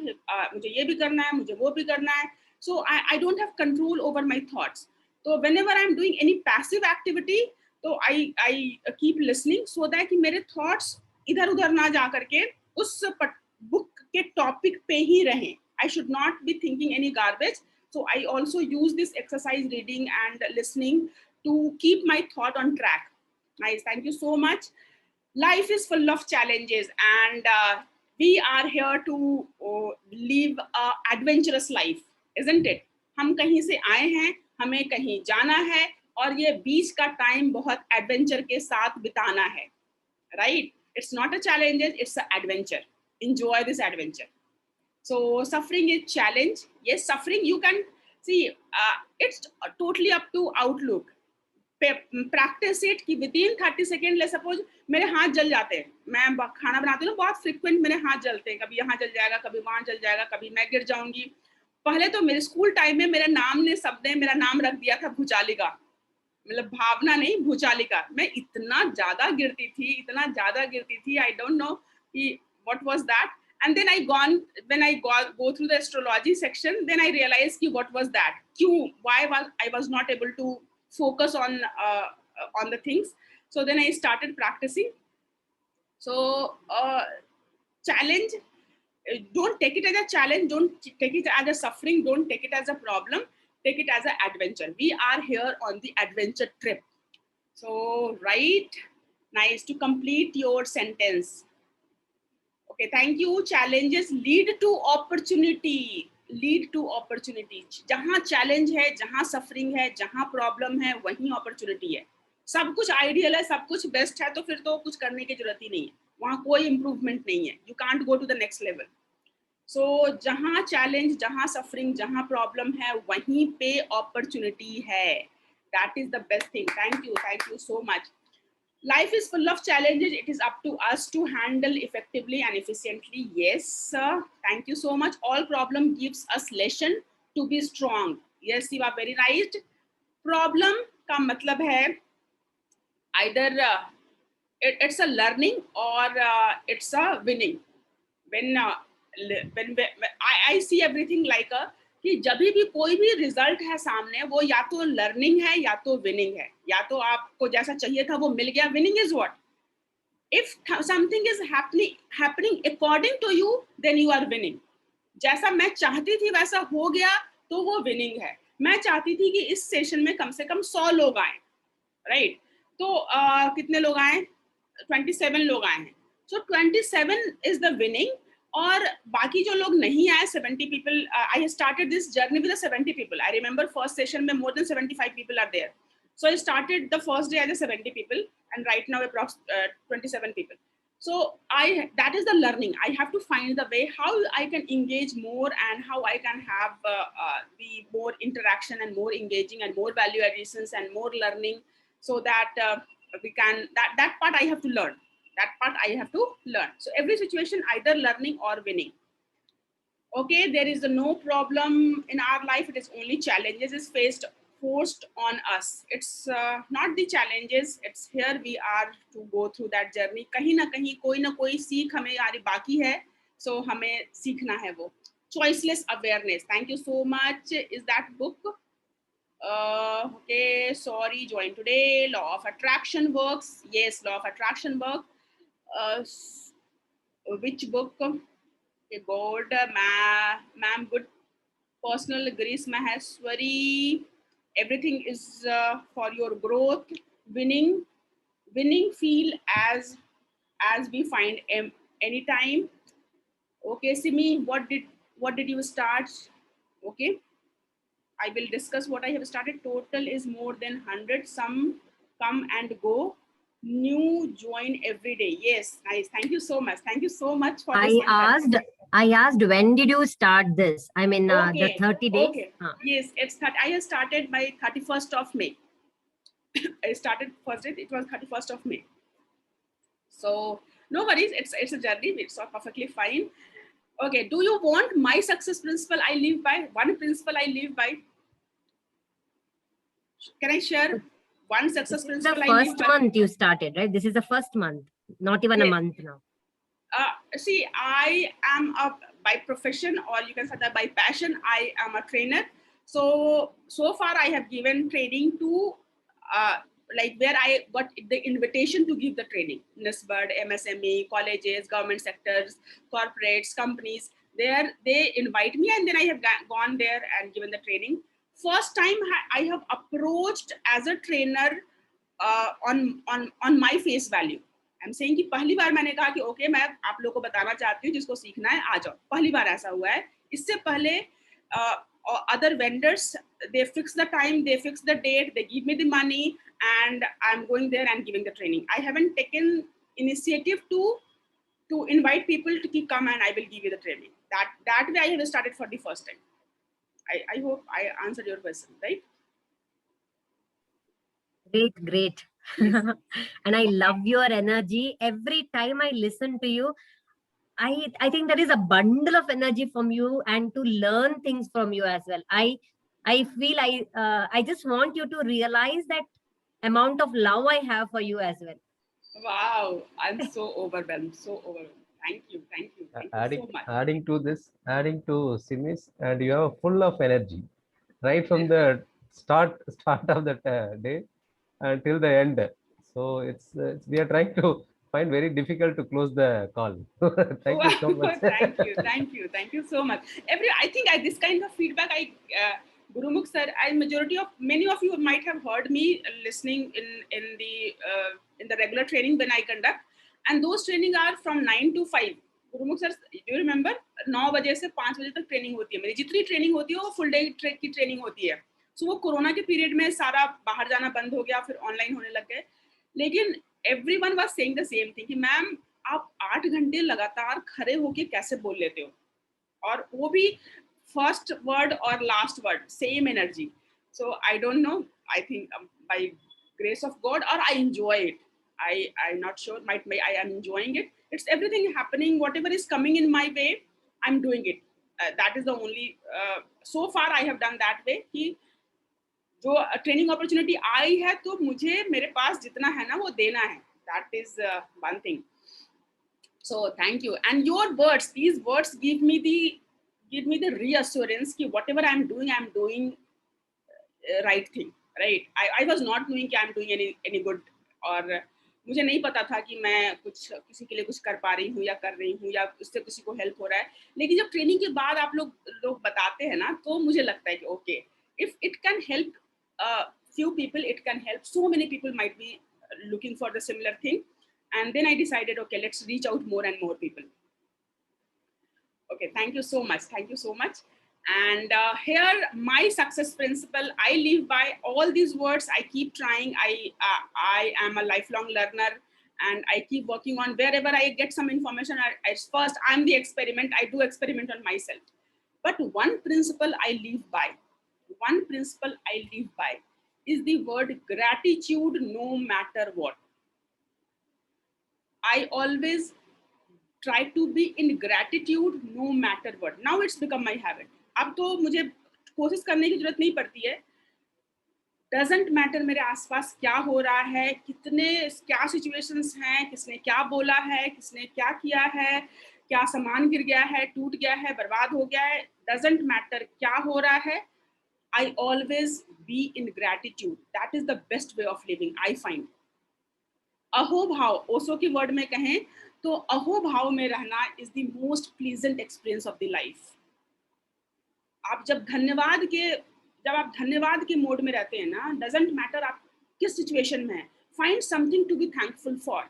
मुझे ये भी करना है, मुझे वो भी करना है. So I don't have control over my thoughts. So whenever I'm doing any passive activity, तो I keep listening so that कि मेरे thoughts इधर उधर ना जा करके उस बुक के टॉपिक पे ही रहें. I should not be thinking any garbage. So I also use this exercise, reading and listening, to keep my thought on track. Nice, thank you so much. Life is full of challenges, and we are here to live an adventurous life, isn't it? हम कहीं से आए हैं, हमें कहीं जाना है, और ये बीच का टाइम बहुत एडवेंचर के साथ बिताना है, right? It's not a challenge, it's an adventure. Enjoy this adventure. So suffering is challenge. Yes, suffering you can see. It's totally up to outlook. Practice it कि within 30 seconds, let's suppose मेरे हाथ जल जाते हैं, मैं खाना बनाती हूँ बहुत frequent मेरे हाथ जलते हैं, कभी यहाँ जल जाएगा, कभी वहाँ जल जाएगा, कभी मैं गिर जाऊंगी. पहले तो मेरे स्कूल टाइम में मेरे नाम ने सबने मेरा नाम रख दिया था भुचालिका. मतलब भावना नहीं, भूचालिका। मैं इतना ज्यादा गिरती थी, आई डोंट नो कि what was that. And then when I go through the astrology section, then I realized ki what was that, why was I was not able to focus on the things. So then I started practicing. So challenge, don't take it as a challenge, don't take it as a suffering, don't take it as a problem, take it as an adventure. We are here on the adventure trip. So right, nice. To complete your sentence. Okay, thank you. Challenges lead to opportunity. Lead to opportunity. जहाँ challenge है, जहाँ suffering है, जहाँ problem है, वहीं opportunity है. सब कुछ ideal है, सब कुछ best है, तो फिर तो कुछ करने की जरूरत ही नहीं है. वहाँ कोई improvement नहीं है. You can't go to the next level. So जहाँ challenge, जहाँ suffering, जहाँ problem है, वहीं पे opportunity है. That is the best thing. Thank you so much. Life is full of challenges. It is up to us to handle effectively and efficiently. Yes, sir. Thank you so much. All problem gives us lesson to be strong. Yes, you are very right. Problem का मतलब है either it's a learning or it's a winning. When I see everything like a कि जब भी कोई भी result है सामने, वो या तो लर्निंग है या तो विनिंग है. या तो आपको जैसा चाहिए था वो मिल गया. Winning is what? if something is happening according to you, then you are winning. जैसा मैं चाहती थी वैसा हो गया तो वो विनिंग है. मैं चाहती थी कि इस सेशन में कम से कम 100 लोग आए, राइट? तो कितने लोग आए? 27 लोग आए हैं. सो 27 इज द विनिंग. और बाकी जो लोग नहीं आए, 70 people, I started this journey with 70 people. I remember first session में more than 75 people are there. So I started the first day as a 70 people, and right now approx 27 people. So that is the learning. I have to find the way how I can engage more and how I can have the more interaction and more engaging and more value additions and more learning, so that we can, that part I have to learn. That part I have to learn. So every situation, either learning or winning. Okay, there is no problem in our life. It is only challenges is forced on us. It's not the challenges. It's here we are to go through that journey. कहीं ना कोई सीख हमें यारी बाकी है. So हमें सीखना है वो. Choiceless awareness. Thank you so much. Is that book? Okay, sorry, join today. Law of attraction works. Yes, law of attraction work. Which book? God, ma'am, good. Personal Grace Maheshwari. Everything is for your growth. Winning feel as we find anytime. Okay, Simi, what did you start? Okay, I will discuss what I have started. Total is more than 100. Some come and go. New join every day. Yes, nice. Thank you so much. Thank you so much for this. I asked when did you start this? I mean, okay. The 30 days. Okay. Yes, I have started by 31st of May. I started first day. It was 31st of May. So no worries. It's a journey. It's all perfectly fine. Okay. Do you want my success principle I live by? One principle I live by. Can I share one success principle? The first month you started, right? This is the first month, not even a month now. See, I am by profession, or you can say that by passion, I am a trainer. So far I have given training to like where I got the invitation to give the training. NISBAD, MSME, colleges, government sectors, corporates, companies. There they invite me, and then I have gone there and given the training. First time I have approached as a trainer on my face value. I'm saying कि पहली बार मैंने कहा कि okay मैं आप लोगों को बताना चाहती हूँ, जिसको सीखना है आ जाओ. पहली बार ऐसा हुआ है. इससे पहले other vendors, they fix the time, they fix the date, they give me the money, and I'm going there and giving the training. I haven't taken initiative to invite people to come and I will give you the training. That way I have started for the first time. I hope I answered your question, right? Great. And I love your energy. Every time I listen to you, I think there is a bundle of energy from you, and to learn things from you as well. I feel I just want you to realize that amount of love I have for you as well. Wow, I'm so overwhelmed, so overwhelmed. Thank you, thank you, thank you so much. Adding to Simis, and you are full of energy right from the start of the day until the end. So it's we are trying to find very difficult to close the call. Thank you so much. Wow, thank you, thank you, thank you so much. I think this kind of feedback, Gurumukh sir, majority of many of you might have heard me listening in the regular training when I conduct, and those training are from 9 to 5. Gurumukh sir, do you remember? 9 बजे से 5 बजे तक training होती है मेरी. जितनी training होती है वो फुल डे ट्रेक की ट्रेनिंग होती है. सो वो कोरोना के पीरियड में सारा बाहर जाना बंद हो गया, फिर ऑनलाइन होने लग गए. लेकिन everyone was saying the same thing कि मैम आप 8 घंटे लगातार खड़े होके कैसे बोल लेते हो, और वो भी फर्स्ट वर्ड और last word same energy. So I don't know, I think by grace of God, और I enjoy it. I'm not sure, I am enjoying it. It's everything happening, whatever is coming in my way, I'm doing it. That is the only so far I have done that way कि जो training opportunity आई है तो मुझे मेरे पास जितना है ना वो देना है. That is one thing. So thank you, and your words, these words give me the reassurance कि whatever I'm doing right thing, right? I was not knowing कि I'm doing any good, और मुझे नहीं पता था कि मैं कुछ किसी के लिए कुछ कर पा रही हूँ या कर रही हूँ या उससे किसी को हेल्प हो रहा है. लेकिन जब ट्रेनिंग के बाद आप लोग बताते हैं ना, तो मुझे लगता है कि okay, if it can help few people, it can help so many people might be looking for the similar thing. And then I decided, okay, let's reach out more and more people. Okay, thank you so much. Thank you so much. And here, my success principle, I live by all these words. I keep trying. I am a lifelong learner, and I keep working on wherever I get some information. First, I'm the experiment. I do experiment on myself. But one principle I live by, is the word gratitude no matter what. I always try to be in gratitude no matter what. Now it's become my habit. अब तो मुझे कोशिश करने की जरूरत नहीं पड़ती है. Doesn't matter मेरे आसपास क्या हो रहा है, क्या सिचुएशंस हैं, किसने क्या बोला है, किसने क्या किया है, क्या सामान गिर गया है, टूट गया है, बर्बाद हो गया है. Doesn't matter क्या हो रहा है. I always be in gratitude. That is the best way of living, I find. अहोभाव, Osho के वर्ड में कहें तो अहोभाव में रहना is the most pleasant experience of the life. आप जब आप धन्यवाद के मोड में रहते हैं ना, डजंट मैटर आप किस सिचुएशन में हैं, find something to be thankful for,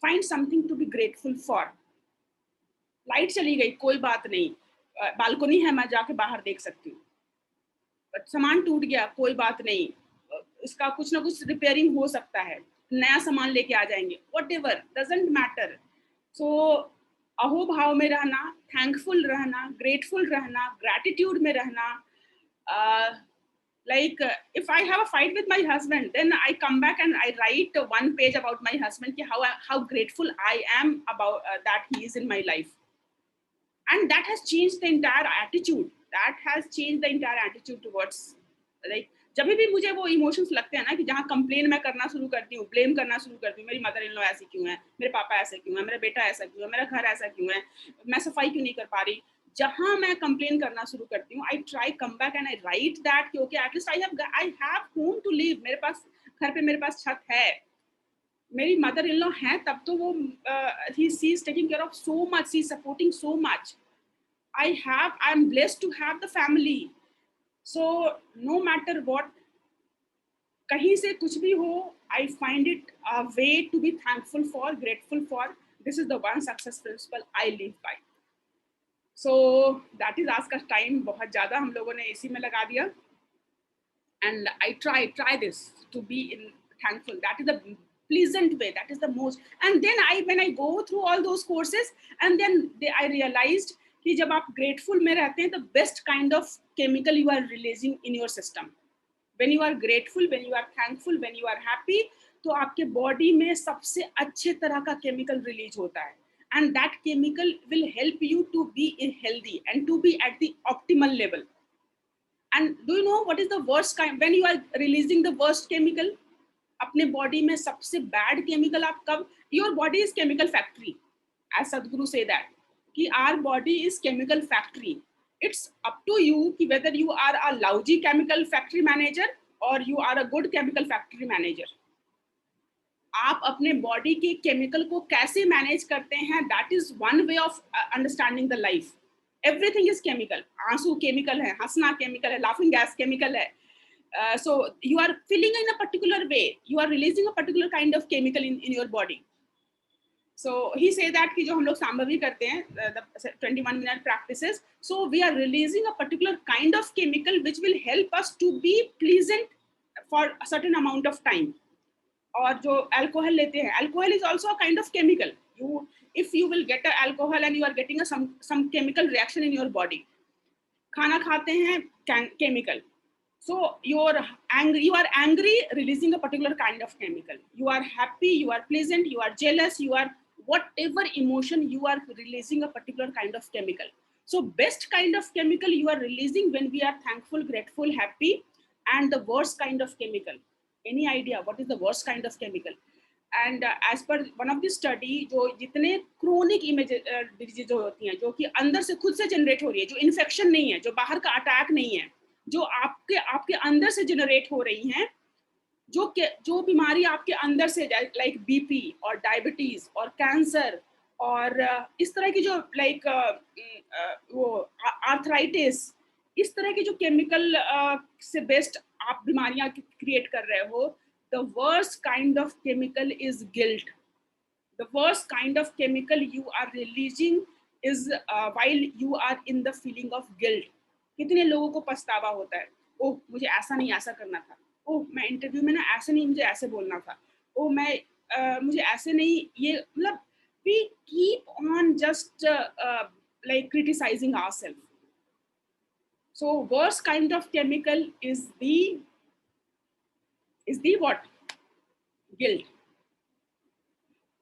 find something to be grateful for. Light चली गई, कोई बात नहीं, बालकनी है, मैं जाके बाहर देख सकती हूँ. सामान टूट गया, कोई बात नहीं, इसका कुछ ना कुछ रिपेयरिंग हो सकता है, नया सामान लेके आ जाएंगे. whatever, doesn't matter. So अहोभाव में रहना, थैंकफुल रहना, ग्रेटफुल रहना, ग्रैटिट्यूड में रहना. Like if I have a fight with my husband, then I come back and I write one page about my husband, how grateful I am about that he is in my life. And that has changed the entire attitude. That has changed the entire attitude towards, like, जब भी मुझे वो emotions लगते हैं ना कि जहाँ complain मैं करना शुरू करती हूँ, ब्लेम करना शुरू करती हूँ, मेरी मदर इन लॉ ऐसी क्यों है, मेरे पापा ऐसे क्यों है, मेरा बेटा ऐसा क्यों है, मेरा घर ऐसा क्यों है, मैं सफाई क्यों नहीं कर पा रही, जहाँ मैं कंप्लेन करना शुरू करती हूँ, I try come back and I write that कि okay, at least I have home to live. मेरे पास घर पे मेरे पास छत है, मेरी मदर इन लॉ है, तब तो वो she is taking care of so much, she is supporting so much. I am blessed to have the family. So no matter what, कहीं से कुछ भी हो, I find it a way to be thankful for, grateful for. This is the one success principle I live by. So that is आज का time बहुत ज़्यादा हम लोगों ने इसी में लगा दिया. And I try this to be in thankful. That is the pleasant way. That is the most. And then when I go through all those courses, and then I realized कि जब आप grateful में रहते हैं, the best kind of chemical you are releasing in your system. When you are grateful, when you are thankful, when you are happy, तो आपके body में सबसे अच्छे तरह का chemical release होता है. And that chemical will help you to be healthy and to be at the optimal level. And do you know what is the worst kind? When you are releasing the worst chemical, अपने body में सबसे bad chemical आप कब, your body is chemical factory, as Sadhguru say that, कि our body is chemical factory. It's up to you कि whether you are a lousy chemical factory manager और you are a good chemical factory manager. आप अपने body के chemical को कैसे manage करते हैं, that is one way of understanding the life. Everything is chemical. आंसू केमिकल है, हंसना केमिकल है, लाफिंग गैस केमिकल है. So you are feeling in a particular way, you are releasing a particular kind of chemical in your body. So he say that कि जो हम लोग सांभवी करते हैं, the 21-minute practices, so we are releasing a particular kind of chemical which will help us to be pleasant for a certain amount of time. और जो alcohol लेते हैं, alcohol is also a kind of chemical. If you will get a alcohol and you are getting some chemical reaction in your body. खाना खाते हैं, chemical. So you are angry, releasing a particular kind of chemical. You are happy, you are pleasant, you are jealous, you are whatever emotion, you are releasing a particular kind of chemical. So best kind of chemical you are releasing when we are thankful, grateful, happy, and the worst kind of chemical. Any idea what is the worst kind of chemical? And as per one of the study, जो जितने chronic disease होती हैं, जो कि अंदर से खुद से जनरेट हो रही है, जो इन्फेक्शन नहीं है, जो बाहर का अटैक नहीं है, जो आपके अंदर से जनरेट हो रही हैं, जो बीमारी आपके अंदर से, लाइक बीपी और डायबिटीज और कैंसर और इस तरह की जो लाइक वो आर्थराइटिस, इस तरह की जो केमिकल से बेस्ड आप बीमारियां क्रिएट कर रहे हो, the worst kind of chemical is guilt. The worst kind of chemical you are releasing is while you are in the feeling of guilt. कितने लोगों को पछतावा होता है, ओह मुझे ऐसा नहीं ऐसा करना था, ओह मैं इंटरव्यू में ना ऐसे नहीं मुझे ऐसे बोलना था, ओह मैं मुझे ऐसे नहीं, ये मतलब we keep on just like criticizing ourselves. So worst kind of chemical is the what? Guilt.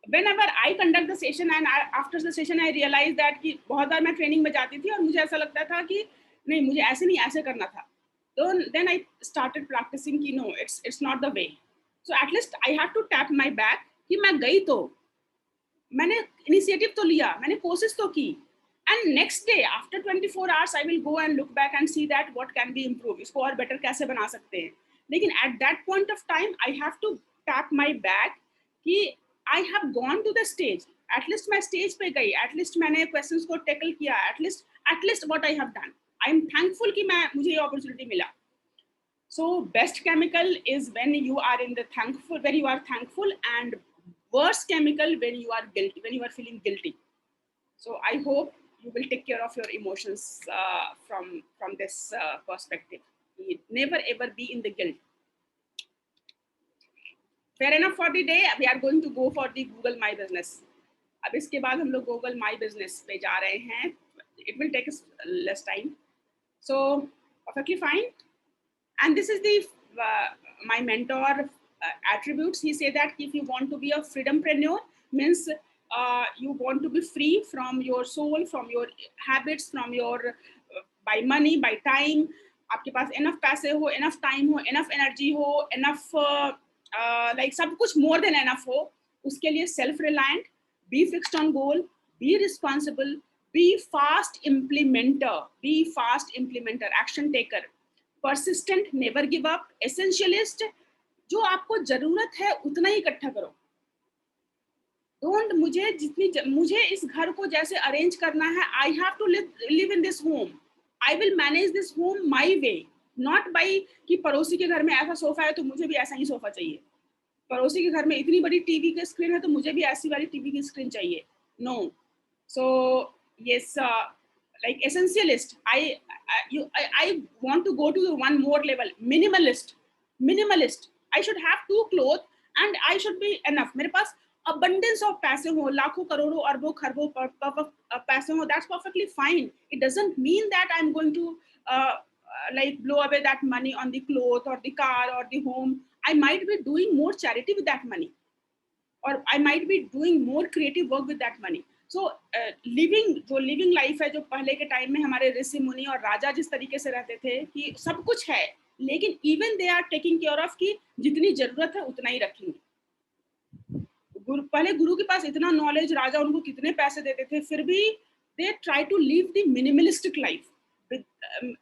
Whenever I conduct the session and after the session I realize that कि बहुत बार मैं ट्रेनिंग में जाती थी और मुझे ऐसा लगता था कि नहीं मुझे ऐसे नहीं ऐसे करना था, तो then I started practicing कि no, it's not the way. So at least I have to tap my back कि मैं गई तो मैंने इनिशिएटिव तो लिया, मैंने कोशिश तो की, and next day after 24 hours I will go and look back and see that what can be improved, इसको और better कैसे बना सकते हैं. लेकिन at that point of time I have to tap my back कि I have gone to the stage, at least मैं stage पे गई, at least मैंने questions को tackle किया, at least what I have done. I am thankful कि मुझे ये opportunity मिला. So best chemical is when you are thankful, and worst chemical when you are guilty, when you are feeling guilty. So I hope you will take care of your emotions from this perspective. Never ever be in the guilt. Fair enough for the day. We are going to go for the Google My Business. अब इसके बाद हम लोग Google My Business पे जा रहे हैं. It will take us less time. So perfectly fine. And this is the my mentor attributes. He said that if you want to be a freedompreneur, means you want to be free from your soul, from your habits, from your by money, by time. आपके पास enough पैसे हो, enough time हो, enough energy हो, enough like सब कुछ more than enough हो. उसके लिए self reliant, be fixed on goal, be responsible, be fast implementer, action taker, persistent, never give up, essentialist. जो आपको जरूरत है उतना ही इकट्ठा करो. Don't मुझे इस घर को जैसे अरेंज करना है, I have to live in this home. I will manage this home my way, not by कि पड़ोसी के घर में ऐसा सोफा है तो मुझे भी ऐसा ही सोफा चाहिए. पड़ोसी के घर में इतनी बड़ी टीवी की स्क्रीन है तो मुझे भी ऐसी वाली टीवी की स्क्रीन चाहिए. No. So yes, like essentialist. I want to go to one more level. Minimalist. I should have 2 clothes and I should be enough. मेरे पास abundance of पैसे हो, लाखों करोड़ों अरबों खरबों पैसे हो, that's perfectly fine. It doesn't mean that I'm going to like blow away that money on the clothes or the car or the home. I might be doing more charity with that money, or I might be doing more creative work with that money. So living life है, जो पहले के time में हमारे ऋषि मुनि और राजा जिस तरीके से रहते थे कि सब कुछ है, लेकिन even they are taking care of कि जितनी जरूरत है उतना ही रखेंगे। पहले गुरु के पास इतना नॉलेज, राजा उनको कितने पैसे देते थे, फिर भी they try to live the minimalistic life.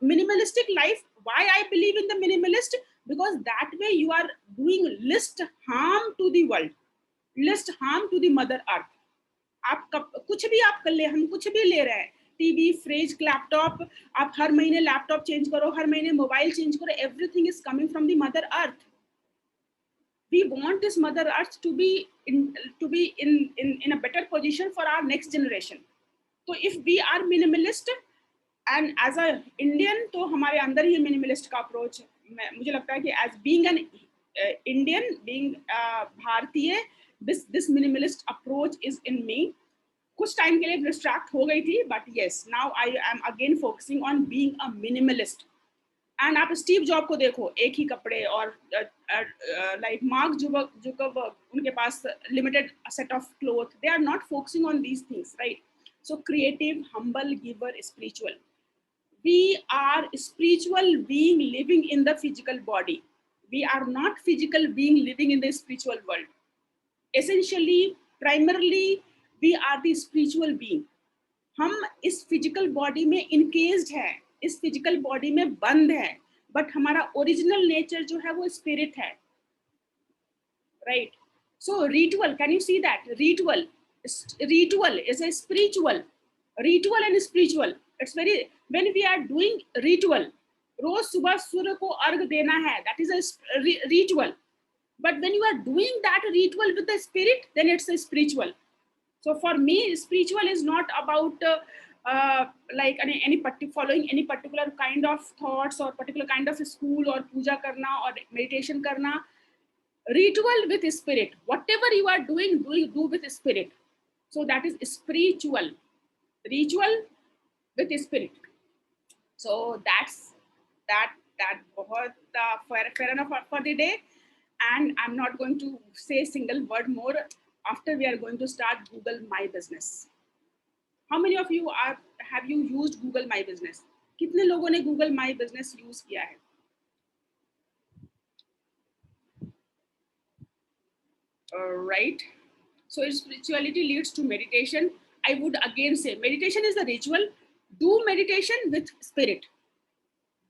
Minimalistic life, why I believe in the minimalist, because that way you are doing least harm to the world, least harm to the mother earth। आप कुछ भी आप कर ले, हम कुछ भी ले रहे हैं, टीवी, फ्रिज, लैपटॉप, आप हर महीने लैपटॉप चेंज करो, हर महीने मोबाइल चेंज करो, everything is coming from the mother earth. We want this mother earth to be in a better position for our next generation। तो if we are minimalist and as a Indian, तो हमारे अंदर ही minimalist का approach, मुझे लगता है कि as being an Indian, being भारतीय, this minimalist approach is in me। कुछ टाइम के लिए distract हो गई थी, but yes, now I am again focusing on being a minimalist। And आप स्टीव जॉब को देखो, एक ही कपड़े, और लाइक मार्क जुकरबर्ग, उनके पास limited set of cloth, they are not focusing on these things, right? So creative, humble, giver, spiritual, we are spiritual being living in the physical body, we are not physical being living in the spiritual world। essentially, primarily, we are the spiritual being। हम इस physical body में encased है, इस physical body में बंद है, but हमारा original nature जो है वो स्पिरिट है, right? So ritual, can you see that? Ritual is a spiritual, ritual and spiritual, it's very, when we are doing ritual, रोज सुबह सूर्य को अर्घ देना है, that is a ritual, but when you are doing that ritual with the spirit, then it's a spiritual. So for me, spiritual is not about like following any particular kind of thoughts or particular kind of school or puja karna or meditation karna। Ritual with spirit, whatever you are doing, do with spirit। So that is spiritual, ritual with spirit। So that's that bahut fair enough for the day, and I'm not going to say a single word more after we are going to start Google My Business। How many of you have you used Google My Business? कितने लोगों ने Google My Business use किया है? Right? So spirituality leads to meditation। I would again say meditation is a ritual। Do meditation with spirit,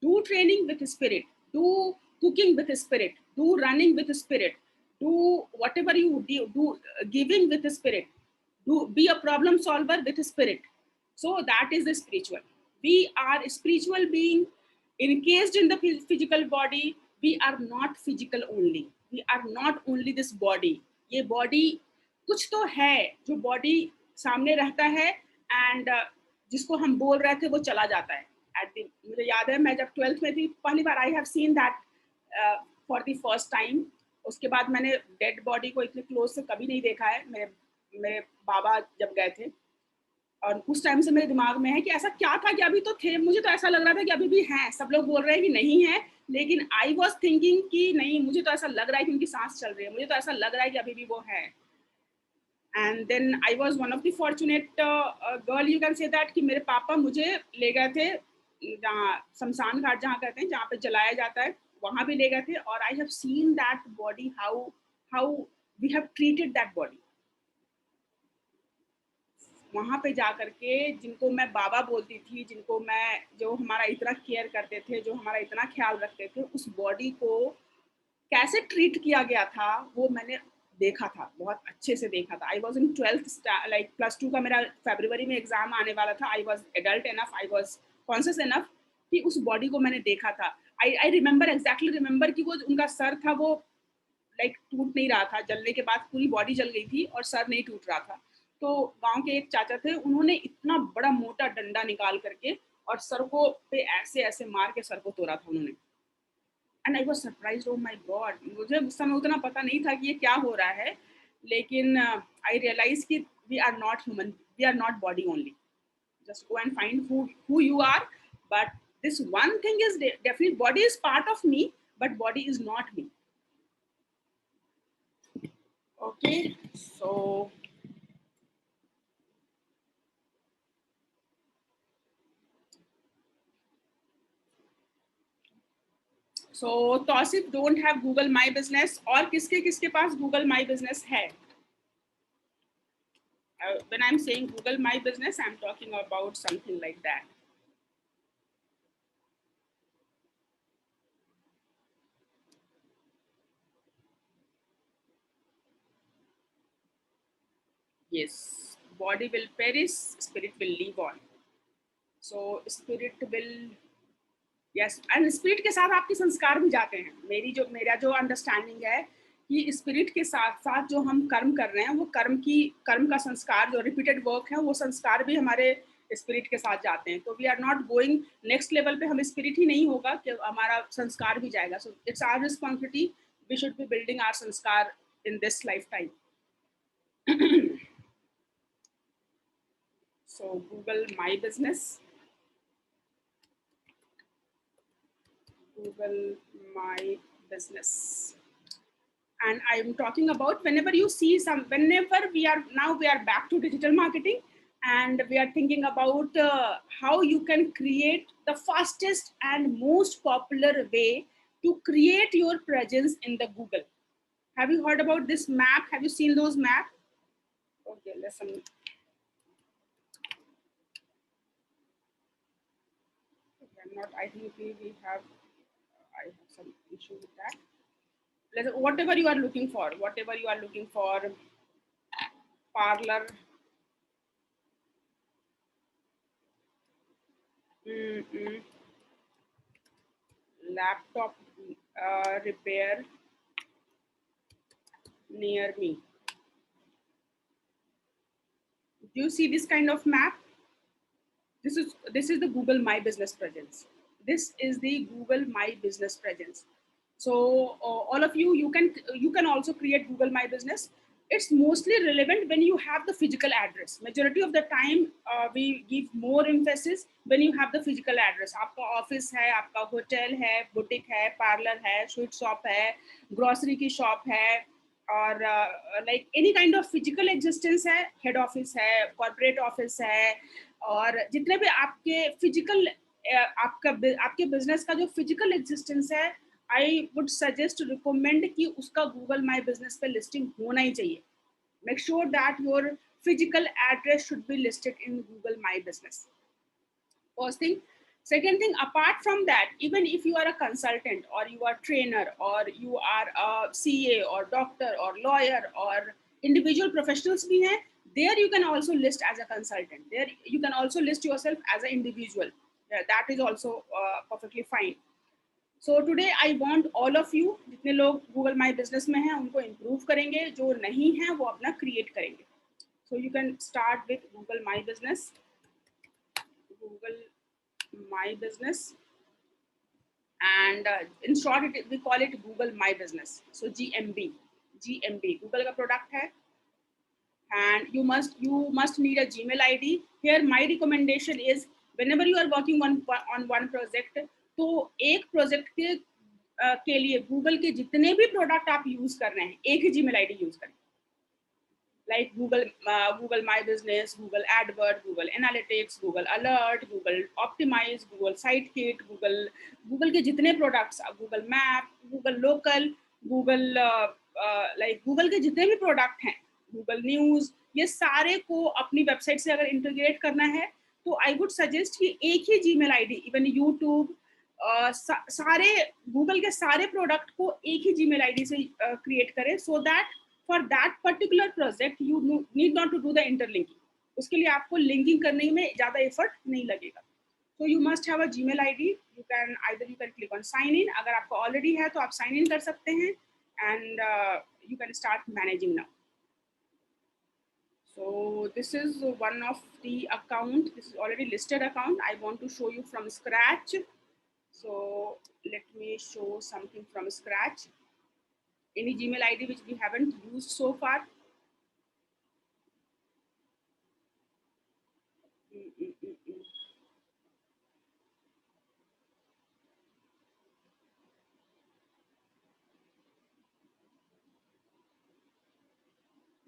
do training with spirit, do cooking with spirit, do running with spirit, do whatever you do giving with spirit, do be a problem solver with spirit। So that is the spiritual। We are a spiritual being encased in the physical body। We are not physical only, we are not only this body। ये body कुछ तो है जो body सामने रहता है, and जिसको हम बोल रहे थे वो चला जाता है। मुझे याद है मैं जब 12th में थी, पहली बार I have seen that for the first time. उसके बाद मैंने डेड बॉडी को इतने क्लोज से कभी नहीं देखा है। मेरे बाबा जब गए थे, और उस टाइम से मेरे दिमाग में है कि ऐसा क्या था कि अभी तो थे, मुझे तो ऐसा लग रहा था कि अभी भी हैं, सब लोग बोल रहे हैं कि नहीं है, लेकिन आई वॉज थिंकिंग कि नहीं, मुझे तो ऐसा लग रहा है कि उनकी सांस चल रही है, मुझे तो ऐसा लग रहा है कि अभी भी वो है। And then I was one of the fortunate girl, you can say that, कि मेरे पापा मुझे ले गए थे जहाँ शमशान घाट जहाँ कहते हैं, जहाँ पे जलाया जाता है, वहां भी ले गए थे। और I have seen that body, how we have treated that body. वहां पे जा करके जिनको मैं बाबा बोलती थी, जिनको मैं, जो हमारा इतना केयर करते थे, जो हमारा इतना ख्याल रखते थे, उस बॉडी को कैसे ट्रीट किया गया था वो मैंने देखा था, बहुत अच्छे से देखा था। I was in 12th, like +2 का मेरा फरवरी में एग्जाम आने वाला था। I was adult enough, I was conscious enough कि उस बॉडी को मैंने देखा था। आई रिमेंबर, एग्जैक्टली रिमेंबर कि वो उनका सर था, वो लाइक टूट नहीं रहा था, जलने के बाद पूरी बॉडी जल गई थी और सर नहीं टूट रहा था। तो गांव के एक चाचा थे, उन्होंने इतना बड़ा मोटा डंडा निकाल करके और सर को पे ऐसे ऐसे मार के सर को तोड़ा था उन्होंने। And I was surprised, oh my God. मुझे उस समय उतना पता नहीं था कि ये क्या हो रहा है, लेकिन आई रियलाइज कि we are not human, we are not body only. Just go and find who you are, but this one thing is definitely, body is part of me, but body is not me। Okay, so So Tausif don't have Google My Business, और किसके किसके पास Google My Business है? When I'm saying Google My Business, I'm talking about something like that. Yes, body will perish, spirit will live on. So spirit will, yes, and spirit के साथ आपके संस्कार भी जाते हैं. मेरा जो अंडरस्टैंडिंग है कि स्पिरिट के साथ साथ जो हम कर्म कर रहे हैं, वो कर्म का संस्कार, जो रिपीटेड वर्क है, वो संस्कार भी हमारे स्पिरिट के साथ जाते हैं. तो we are not going next level पे, हम स्पिरिट ही नहीं होगा कि हमारा संस्कार भी जाएगा. So it's our responsibility, we should be building our sanskar in this lifetime. So Google My Business, Google My Business. And I'm talking about whenever you see whenever we are back to digital marketing, and we are thinking about how you can create the fastest and most popular way to create your presence in the Google. Have you heard about this map? Have you seen those maps? Okay, listen. I think we have, I have some issue with that. Whatever you are looking for, parlor, laptop repair near me. Do you see this kind of map? This is the Google My Business presence. This is the Google My Business presence. So all of you can also create Google My Business. It's mostly relevant when you have the physical address. Majority of the time we give more emphasis when you have the physical address. आपका office है, आपका hotel है, boutique है, parlor है, sweet shop है, grocery की shop है, और like any kind of physical existence है, head office है, corporate office है, और जितने भी आपके physical आपके business का जो physical existence है, I would suggest to recommend कि उसका Google My Business पे listing होना ही चाहिए. Make sure that your physical address should be listed in Google My Business. First thing. Second thing, apart from that, even if you are a consultant or you are trainer or you are a CA or doctor or lawyer or individual professionals bhi hai, there you can also list as a consultant. There you can also list yourself as an individual. Yeah, that is also perfectly fine. So today I want all of you, जितने लोग Google My Business में हैं, उनको improve करेंगे, जो नहीं हैं वो अपना create करेंगे. So you can start with Google My Business. Google My Business, and in short we call it Google My Business. So GMB, Google का product है, and you must need a Gmail ID. Here my recommendation is whenever you are working on one project, तो एक project के लिए Google के जितने भी product आप यूज कर रहे हैं, एक ही जीमेल आईडी यूज करें. लाइक गूगल माई business, Google AdWord, Google analytics, Google alert, Google optimise, Google site kit, Google के जितने products, Google map, Google local, Google like Google के जितने भी प्रोडक्ट हैं, गूगल न्यूज, ये सारे को अपनी वेबसाइट से अगर इंटीग्रेट करना है तो आई वुड सजेस्ट कि एक ही जीमेल आईडी, इवन यूट्यूब, सारे गूगल के सारे प्रोडक्ट को एक ही जीमेल आईडी से क्रिएट करें, so that for that particular project you need not to do the interlinking. उसके लिए आपको लिंकिंग करने में ज्यादा एफर्ट नहीं लगेगा. So you must have a Gmail ID. You can click on sign in. अगर आपको ऑलरेडी है तो आप साइन इन कर सकते हैं, and you can start managing now. So this is one of the account. This is already listed account. I want to show you from scratch. So let me show something from scratch. Any Gmail ID which we haven't used so far.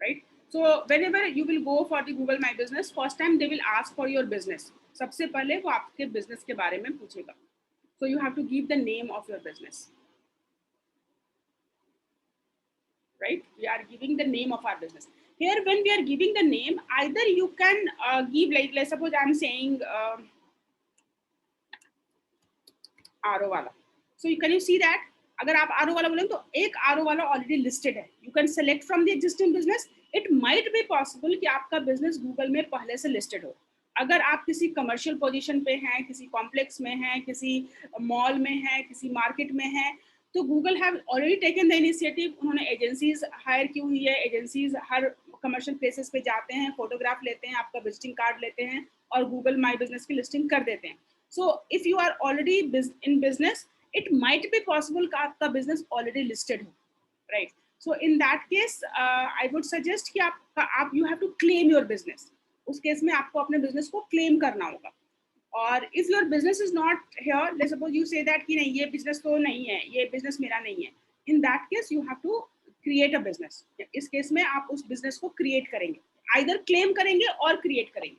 Right. So whenever you will go for the Google My Business, first time they will ask for your business. सबसे पहले वो आपके business के बारे में पूछेगा. So you have to give the name of your business. right? We are giving the name of our business. Here, when we are giving the name, either you can give, like, let's suppose I'm saying RO वाला. So can you see that? अगर आप RO वाला बोलेंगे तो एक RO वाला already listed है. You can select from the existing business. It might be possible कि आपका business Google में पहले से listed हो. अगर आप किसी कमर्शियल पोजीशन पे हैं, किसी कॉम्प्लेक्स में हैं, किसी मॉल में हैं, किसी मार्केट में हैं, तो Google have already taken the initiative. उन्होंने एजेंसीज हायर की हुई है. एजेंसीज हर कमर्शियल प्लेसेस पे जाते हैं, फोटोग्राफ लेते हैं, आपका विजिटिंग कार्ड लेते हैं और गूगल माई बिजनेस की लिस्टिंग कर देते हैं. So if you are already in business, it might be possible कि आपका business already listed हो, right? So in that case, I would suggest कि आप you have to claim your business. उस केस में आपको अपने business को claim करना होगा. और if your business is not here, let's suppose you say that कि नहीं, ये business तो नहीं है, ये business मेरा नहीं है. In that case, you have to create a business. इस केस में आप उस business को create करेंगे, either claim करेंगे और create करेंगे.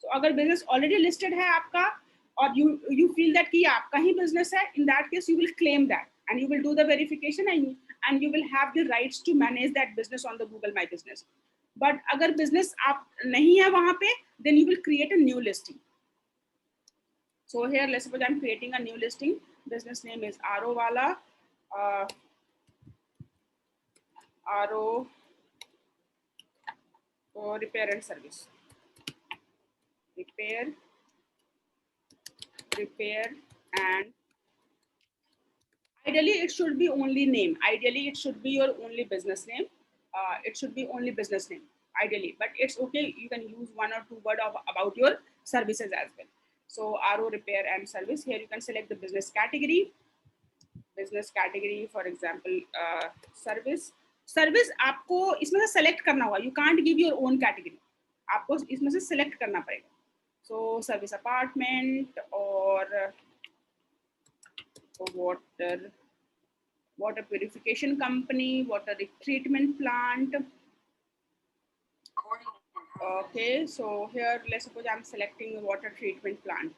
So अगर business already listed है आपका, or you feel that कि आपका ही business है, in that case you will claim that and you will do the verification and you will have the rights to manage that business on the Google My Business. But अगर business आप नहीं है वहाँ पे, then you will create a new listing. So here, let's suppose I'm creating a new listing. Business name is RO Wala, RO repair and service. Repair and ideally it should be only name. Ideally it should be your only business name. It should be only business name ideally, but it's okay, you can use one or two words about your services as well. So RO repair and service. Here you can select the business category, for example service आपको इसमें से select करना होगा. You can't give your own category, आपको इसमें से select करना पड़ेगा. So service apartment or water purification company, water treatment plant. Okay, so here let's suppose I'm selecting water treatment plant,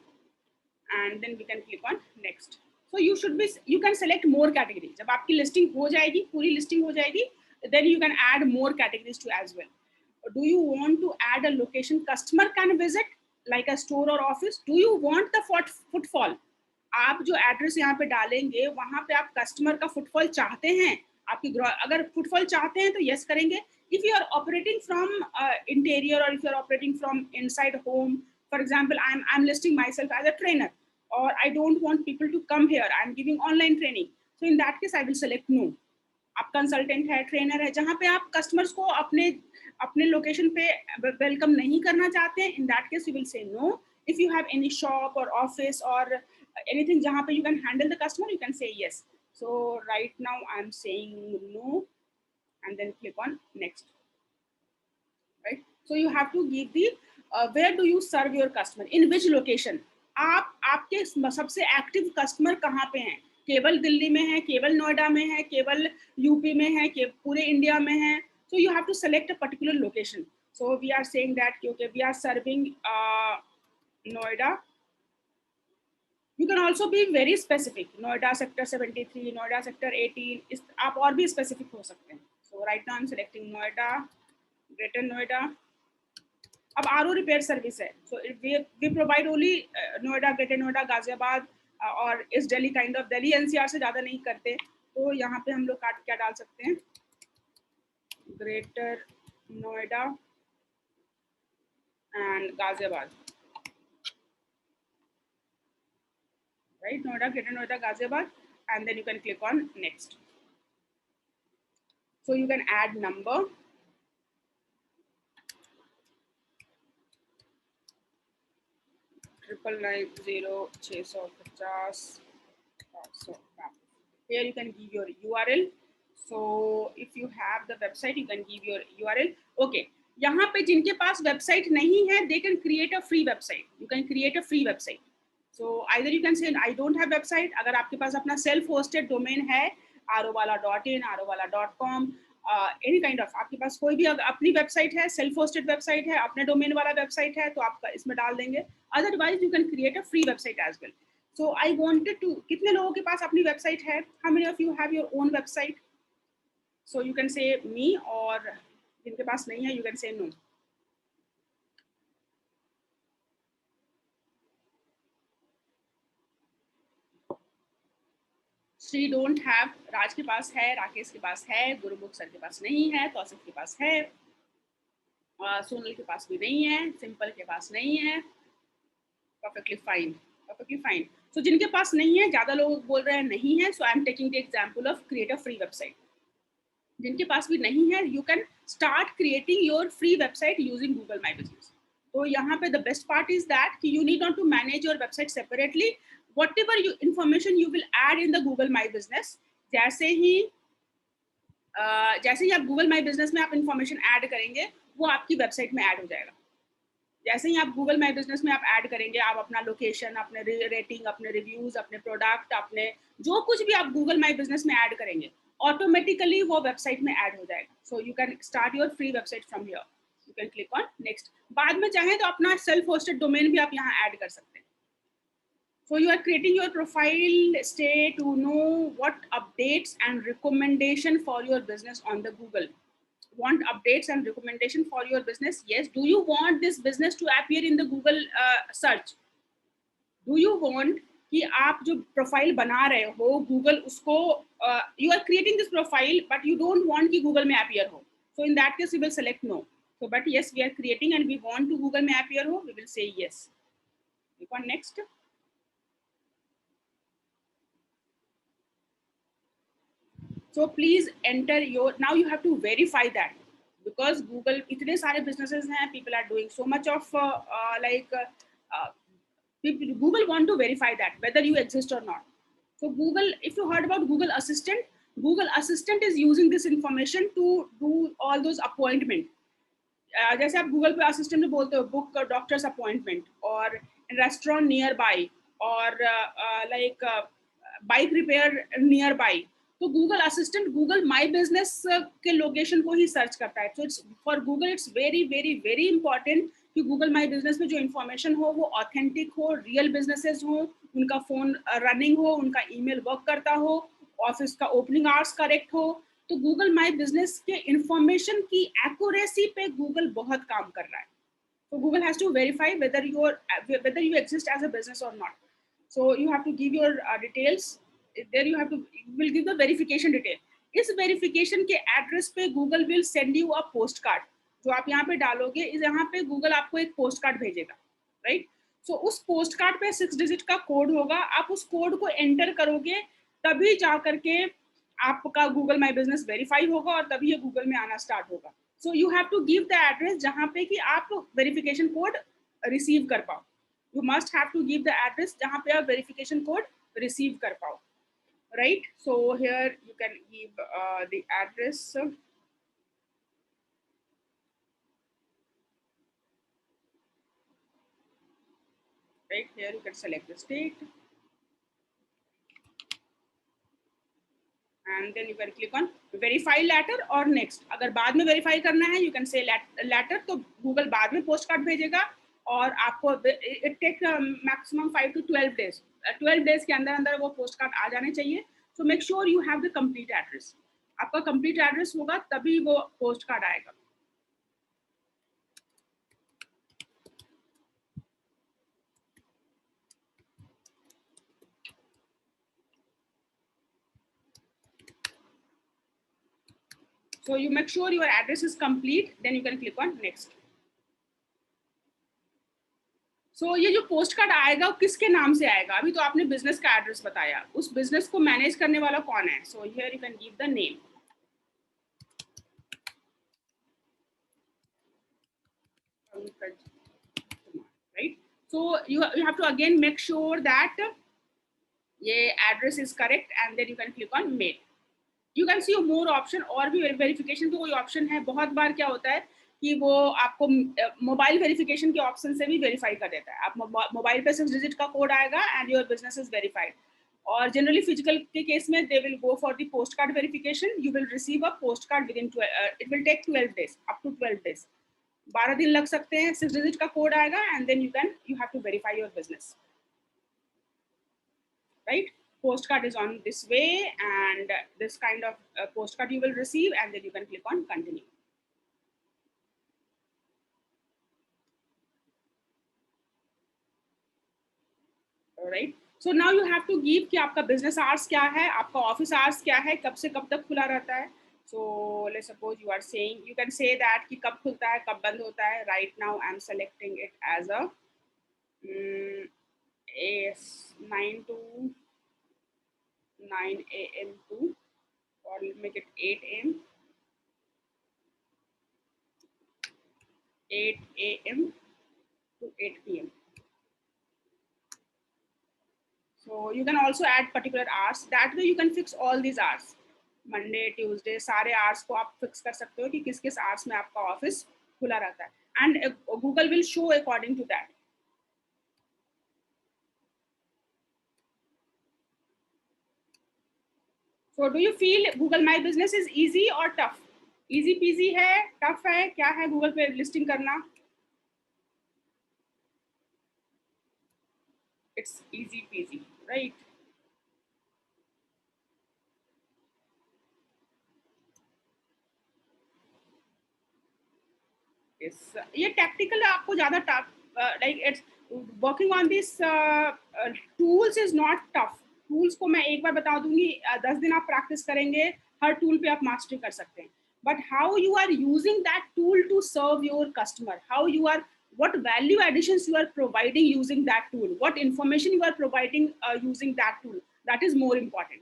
and then we can click on next. So you can select more categories. जब आपकी listing हो जाएगी, पूरी listing हो जाएगी, then you can add more categories to as well. Do you want to add a location customer can visit, like a store or office? Do you want the footfall? आप जो address यहाँ पे डालेंगे वहाँ पे आप कस्टमर का footfall चाहते हैं, आपकी अगर फुटफॉल चाहते हैं तो यस करेंगे. If you are operating from interior or if you are operating from inside home, for example, I'm listing myself as a trainer, or I don't want people to come here, I'm giving online training, so in that case I will select no. आप consultant है, trainer है, जहाँ पे आप customers को अपने location पे welcome नहीं करना चाहते हैं, in that case you will say no. If you have any shop or office or anything जहाँ पे you can handle the customer, you can say yes. So right now I'm saying no, and then click on next. Right? So you have to give the where do you serve your customer, in which location. आपके सबसे active customer कहाँ पे हैं? केवल दिल्ली में है, केवल नोएडा में है, केवल यूपी में है, पूरे इंडिया में है. So you have to select a particular location. So we are saying that okay, we are serving Noida. You can also be very specific. Noida sector 73, Noida sector 18. आप और भी specific हो सकते हैं. So right now I'm selecting Noida, Greater Noida. अब RO repair service है. So we provide only Noida, Greater Noida, Ghaziabad और इस Delhi kind of Delhi NCR से ज़्यादा नहीं करते. तो यहाँ पे हम लोग क्या डाल सकते हैं? Greater Noida and Ghaziabad. Right, Noida, Greater Noida, Ghaziabad, and then you can click on next. So you can add number. Triple 990-650. Here you can give your URL. So if you have the website, you can give your URL. Okay. यहाँ पे जिनके पास website नहीं है, they can create a free website. You can create a free website. So either you can say I don't have website. अगर आपके पास अपना self-hosted domain है, rowala.in, rowala.com, any kind of, आपके पास कोई भी अपनी website है, self-hosted website है, अपने domain वाला website है, तो आप इसमें डाल देंगे. Otherwise, you can create a free website as well. So I wanted to, कितने लोगों के पास अपनी website है? How many of you have your own website? So you can say me, or जिनके पास नहीं है, you can say no. Shri don't have, Raj के पास है, राकेश के पास है, गुरुमुख सर के पास नहीं है, कौशिक के पास है, सोनल के पास भी नहीं है, सिंपल के पास नहीं है. Perfectly fine, perfectly fine. So जिनके पास नहीं है, ज्यादा लोग बोल रहे हैं नहीं है, so I am taking the example of create a free website. जिनके पास भी नहीं है, you can start creating your free website using Google my Business. तो यहाँ पे the best part is that कि you need not to manage your website separately. whatever you information you will add in the Google My Business, जैसे ही आप Google My Business में आप information add करेंगे, वो आपकी वेबसाइट में ऐड हो जाएगा. जैसे ही आप Google My Business में आप ऐड करेंगे, आप अपना लोकेशन, अपने रेटिंग, अपने रिव्यूज, अपने प्रोडक्ट, अपने जो कुछ भी आप Google My Business में ऐड करेंगे, ऑटोमेटिकली वो वेबसाइट में ऐड हो जाएगा. So you can start your free website from here. You can click on next. बाद में चाहें तो अपना सेल्फ होस्टेड डोमेन भी आप यहाँ ऐड कर सकते हैं. So you are creating your profile, stay to know what updates and recommendation for your business on the Google. Want updates and recommendation for your business? Yes. Do you want this business to appear in the Google search? Do you want कि आप जो profile बना रहे हो, Google उसको you are creating this profile, but you don't want कि Google में appear हो. So in that case, we will select no. So but yes, we are creating and we want to Google में appear हो. We will say yes. Click on next. So please enter your, now you have to verify that, because Google, इतने सारे businesses हैं, people are doing so much of Google want to verify that whether you exist or not. So Google, if you heard about Google Assistant is using this information to do all those appointment. जैसे आप Google पे Assistant में बोलते हो book a doctor's appointment or restaurant nearby or bike repair nearby. तो Google Assistant Google My Business के location को ही search करता है. So it's for Google it's very very very important कि Google My Business में जो इंफॉर्मेशन हो वो ऑथेंटिक हो, रियल बिजनेसेस हो, उनका फोन रनिंग हो, उनका ईमेल वर्क करता हो, ऑफिस का ओपनिंग आवर्स करेक्ट हो. तो Google My Business के इंफॉर्मेशन की एक्यूरेसी पे Google बहुत काम कर रहा है. So Google has to verify whether you exist as a business or not. So you have to give your details. There you will give the verification detail. इस verification के address पे Google will send you a postcard. जो आप यहाँ पे डालोगे, इस यहाँ पे Google आपको एक postcard भेजेगा, right? So उस postcard पे 6 digit का कोड होगा. आप उस कोड को enter करोगे, तभी जा करके आपका Google My Business verify होगा और तभी ये Google में आना start होगा. So you have to give the address जहाँ पे कि आप verification code receive कर पाओ. You must have to give the address जहाँ पे आप verification code receive कर पाओ. Right, so here you can give the address. Right, here you can select the state and then you can click on verify later or next. अगर बाद में verify करना है, you can say later. तो Google बाद में postcard भेजेगा और आपको it takes maximum 5 to 12 days. 12 days के अंदर वो postcard आ जाने चाहिए. So make sure you have the complete address. आपका complete address होगा तभी वो postcard आएगा. So you make sure your address is complete, then you can click on next. So ये जो पोस्ट कार्ड आएगा वो किसके नाम से आएगा? अभी तो आपने बिजनेस का एड्रेस बताया, उस बिजनेस को मैनेज करने वाला कौन है? So here you can give the name. Right? So you have to again make sure that ये address is correct and then you can click on mail. You can see more option. और भी verification का कोई option है. बहुत बार क्या होता है कि वो आपको मोबाइल वेरिफिकेशन के ऑप्शन से भी वेरीफाई कर देता है. आप मोबाइल पे 6 डिजिट का कोड आएगा and your business is verified. और जनरली फिजिकल के केस में they will go for the postcard verification. You will receive a postcard within it will take 12 days, up to 12 days. 12 दिन लग सकते हैं. 6 digit का code आएगा and then you have to verify your business. Right, postcard is on this way, and this kind of postcard you will receive, and then you can click on continue. All right. So now you have to give कि आपका business hours क्या है, आपका office hours क्या है, कब से कब तक खुला रहता है. So let's suppose you are saying, you can say that कि कब खुलता है, कब बंद होता है. Right now I'm selecting it as a 9 to 9 a.m. to, or make it 8 a.m. 8 a.m. to 8 p.m. So you can also add particular hours. That way you can fix all these hours. Monday, Tuesday, सारे hours को आप fix कर सकते हो कि किस किस hours में आपका office खुला रहता है. And Google will show according to that. So do you feel Google My Business is easy or tough? Easy peasy है, tough है, क्या है Google पे listing करना? It's easy peasy, right? Yes, ये tactical आपको ज़्यादा tough, like it's working on this tools is not tough. Tools को मैं एक बार बता दूंगी, 10 दिन आप practice करेंगे, हर tool पे आप mastery कर सकते हैं. But how you are using that tool to serve your customer, how you are, what value additions you are providing using that tool, what information you are providing using that tool, that is more important.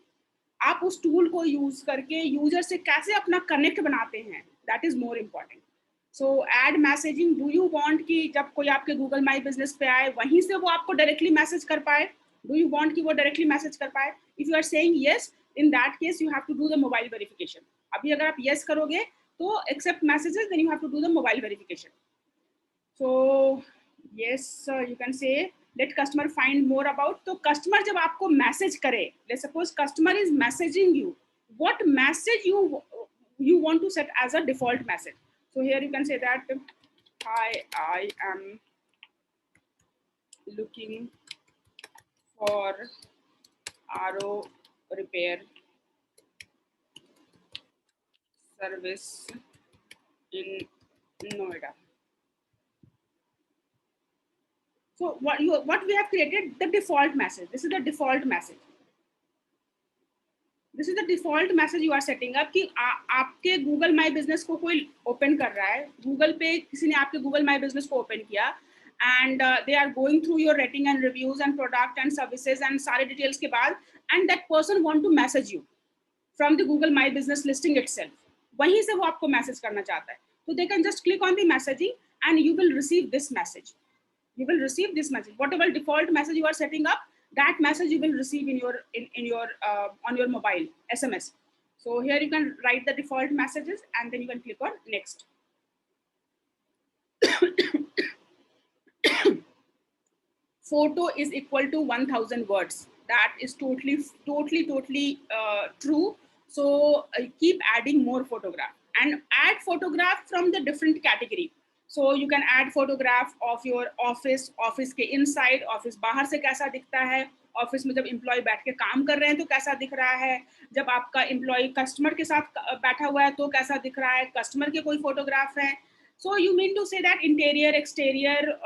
आप उस tool को use करके user से कैसे अपना connect बनाते हैं, that is more important. So ad messaging, do you want कि जब कोई आपके Google My Business पे आए वहीं से वो आपको directly message कर पाए? Do you want कि वो directly message कर पाए? If you are saying yes, in that case you have to do the mobile verification. अभी अगर आप yes करोगे तो accept messages, then you have to do the mobile verification. So yes, you can say let customer find more about. तो customer जब आपको message करे, let's suppose customer is messaging you, what message you want to set as a default message. So here you can say that, hi, I am looking for RO repair service in Noida. So what we have created, the default message. This is the default message. This is the default message you are setting up कि आपके Google My Business को कोई open कर रहा है, Google पे किसी ने आपके Google My Business को open किया, and they are going through your rating and reviews and product and services and सारे details के बाद, and that person want to message you from the Google My Business listing itself. वहीं से वो आपको message करना चाहता है, so they can just click on the messaging and you will receive this message. You will receive this message. Whatever default message you are setting up, that message you will receive in your on your mobile SMS. So here you can write the default messages and then you can click on next. Photo is equal to 1000 words. That is totally true. So keep adding more photograph and add photograph from the different category. So you can add photograph of your office के inside, office बाहर से कैसा दिखता है, office में जब employ बैठ के काम कर रहे हैं तो कैसा दिख रहा है, जब आपका एम्प्लॉय कस्टमर के साथ बैठा हुआ है तो कैसा दिख रहा है, कस्टमर के कोई फोटोग्राफ है. So you mean to say that interior, exterior,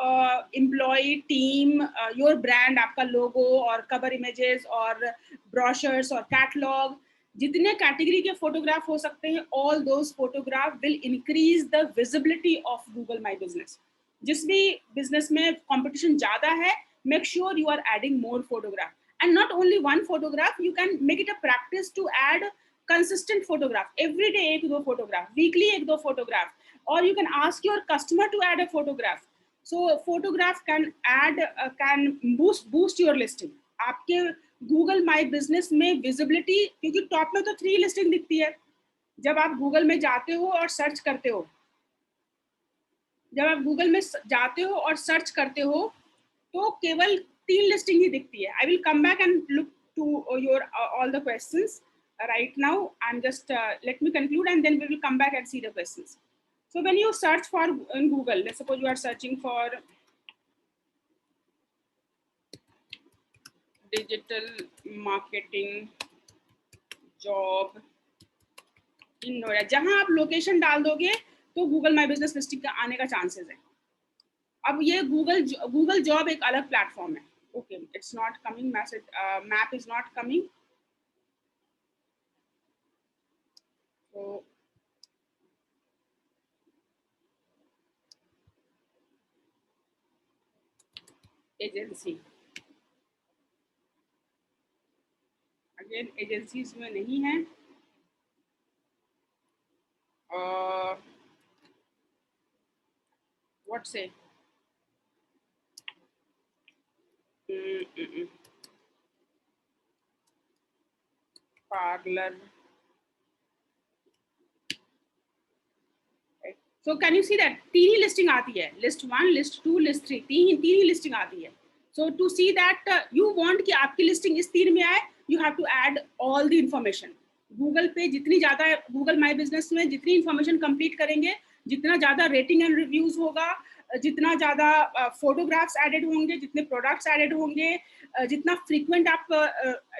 employee, team, your brand, आपका logo और cover images और brochures और catalog, जितने कैटेगरी के फोटोग्राफ हो सकते हैं, all those photograph will increase the visibility of Google My Business. जिस भी business में competition ज़्यादा है, make sure you are adding more photograph, and not only one photograph. You can make it a practice to add consistent photograph. Every day एक दो photograph, weekly एक दो photograph, or you can ask your customer to add a photograph. So photograph can add can boost your listing. आपके Google My Business में visibility, क्योंकि top में तो 3 listing दिखती है. जब आप Google में जाते हो और सर्च करते हो, जब आप Google में जाते हो और सर्च करते हो तो केवल 3 लिस्टिंग ही दिखती है. I will come back and look to your all the questions. Right now I'm just let me conclude and then we will come back and see the questions. So when you search for in Google, let's suppose you are searching for digital marketing job in Noida. जहां आप location डाल दोगे तो Google माई business listing का आने का chances है। अब ये गूगल जॉब एक अलग प्लेटफॉर्म है। Okay, it's not coming message, map is not coming. तो एजेंसी, अगेन एजेंसीज में नहीं है। व्हाट से parlour. So can you see that तीन ही लिस्टिंग आती है, लिस्ट 1, लिस्ट 2, लिस्ट 3, तीन ही लिस्टिंग आती है। So to see that you want कि आपकी लिस्टिंग इस तीन में आए, you have to add all the information. Google पे जितनी ज्यादा, गूगल माई बिजनेस में जितनी इंफॉर्मेशन कंप्लीट करेंगे, जितना ज्यादा रेटिंग एंड रिव्यूज होगा, जितना ज्यादा फोटोग्राफ्स एडेड होंगे, जितने प्रोडक्ट्स एडेड होंगे, जितना फ्रीक्वेंट आप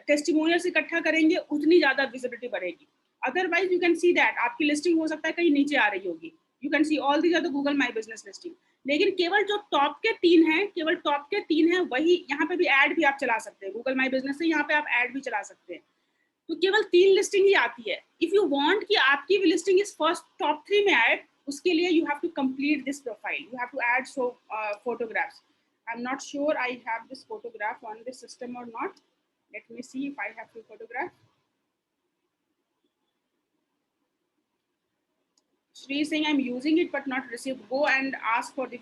टेस्टिमोनियल्स इकट्ठा करेंगे, उतनी ज्यादा विजिबिलिटी बढ़ेगी। Otherwise you can see that आपकी लिस्टिंग हो सकता है कहीं नीचे आ रही होगी। You can see all these are the Google my business listing. लेकिन केवल जो टॉप के 3 हैं, केवल टॉप के 3 हैं, वही यहाँ पे भी ऐड भी आप चला सकते हैं। गूगल माई बिजनेस से यहाँ पे आप ऐड भी चला सकते हैं। तो केवल 3 लिस्टिंग ही आती है। इफ यू वांट कि आपकी भी लिस्टिंग इस फर्स्ट टॉप 3 में आए, उसके लिए you have to complete this profile, you have to add so photographs. I'm not sure I have this photograph on this system or not. Let me see if I have to photograph. Shri saying I'm using it but not received. Go and ask for the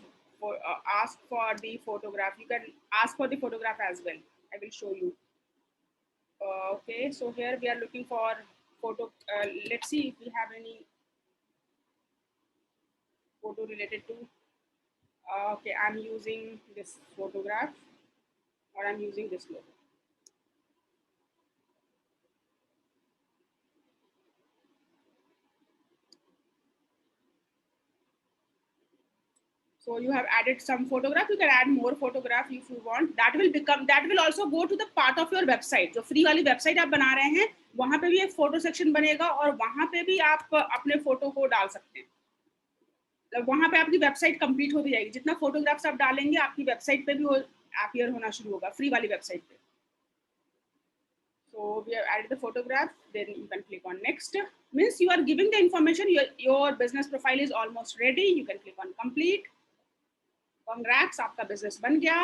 photograph. You can ask for the photograph as well. I will show you. Okay, so here we are looking for photo. Let's see if we have any photo related to. Okay, I'm using this photograph, or I'm using this logo. So you have added some photograph. You can add more photograph if you want. That will also go to the part of your website. जो free वाली website आप बना रहे हैं, वहाँ पे भी एक photo section बनेगा और वहाँ पे भी आप अपने photo को डाल सकते हैं। वहाँ पे आपकी website complete होती जाएगी। जितना photographs आप डालेंगे, आपकी website पे भी वो appear होना शुरू होगा, free वाली website पे। So we have added the photograph. Then you can click on next. Means you are giving the information. Your business profile is almost ready. You can click on complete. Congrats, आपका business बन गया.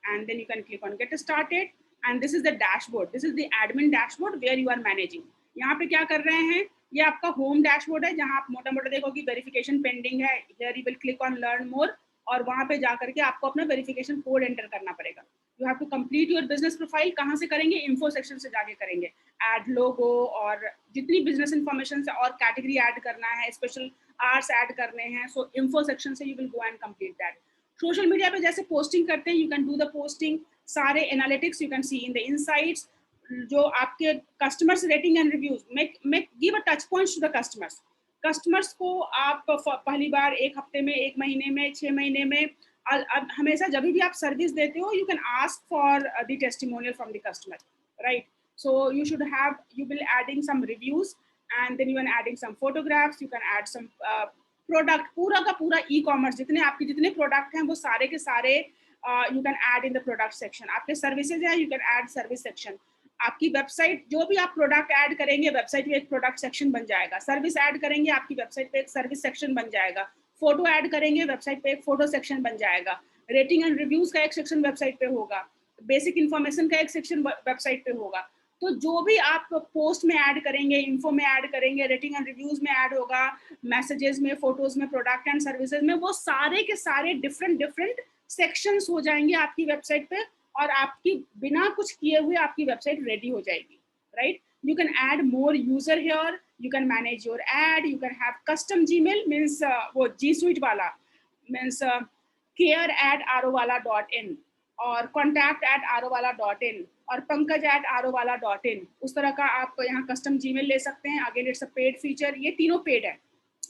And then you can click on get started. And this is the dashboard. This is the admin dashboard where you are managing. यहाँ पे क्या कर रहे हैं? ये आपका home dashboard है, जहाँ आप मोटा-मोटा देखोगे verification pending है. Here you will click on learn more और वहाँ पे जा करके आपको अपना verification code enter करना पड़ेगा. You have to complete your business profile. कहाँ से करेंगे? Info section से जाके करेंगे. Add logo और जितनी business information से और category add करना है, special hours add करने हैं. So info section से you will go and complete that. Social media पे जैसे पोस्टिंग करते हैं, you can do the posting. सारे analytics you can see in the insights. जो आपके customers rating and reviews, make give a touch points to the customers. Customers को आप पहली बार 1 हफ्ते में, 1 महीने में, 6 महीने में, हमेशा जब भी आप सर्विस देते हो, you can ask for the testimonial from the customer, right? So you should have, you will adding some reviews and then you are adding some photographs. You can add some product, पूरा का पूरा e commerce, आपके जितने product हैं वो सारे के सारे you can add in the product section. आपके सर्विसेज है, you can add service section. आपकी वेबसाइट, जो भी आप प्रोडक्ट ऐड करेंगे, वेबसाइट पे एक प्रोडक्ट सेक्शन बन जाएगा. सर्विस ऐड करेंगे, आपकी वेबसाइट पे एक सर्विस सेक्शन बन जाएगा. फोटो ऐड करेंगे, वेबसाइट पे एक फोटो सेक्शन बन जाएगा. रेटिंग एंड रिव्यूज का एक सेक्शन वेबसाइट पे होगा. बेसिक इन्फॉर्मेशन का एक सेक्शन वेबसाइट पे होगा. तो जो भी आप पोस्ट में ऐड करेंगे, इन्फो में ऐड करेंगे, रेटिंग एंड रिव्यूज में ऐड होगा, मैसेजेस में, फोटोज में, प्रोडक्ट एंड सर्विसेज में, वो सारे के सारे डिफरेंट सेक्शंस हो जाएंगे आपकी वेबसाइट पे और आपकी बिना कुछ किए हुए आपकी वेबसाइट रेडी हो जाएगी, right? You can add more user here, you can manage your add, you can have custom Gmail, means वो जी स्वीट वाला, मीन्स care@arovala.in और contact@arovala.in और pankaj@arovala.in. उस तरह का आप यहाँ कस्टम जीमेल ले सकते हैं. Again it's a paid feature. ये तीनों पेड है,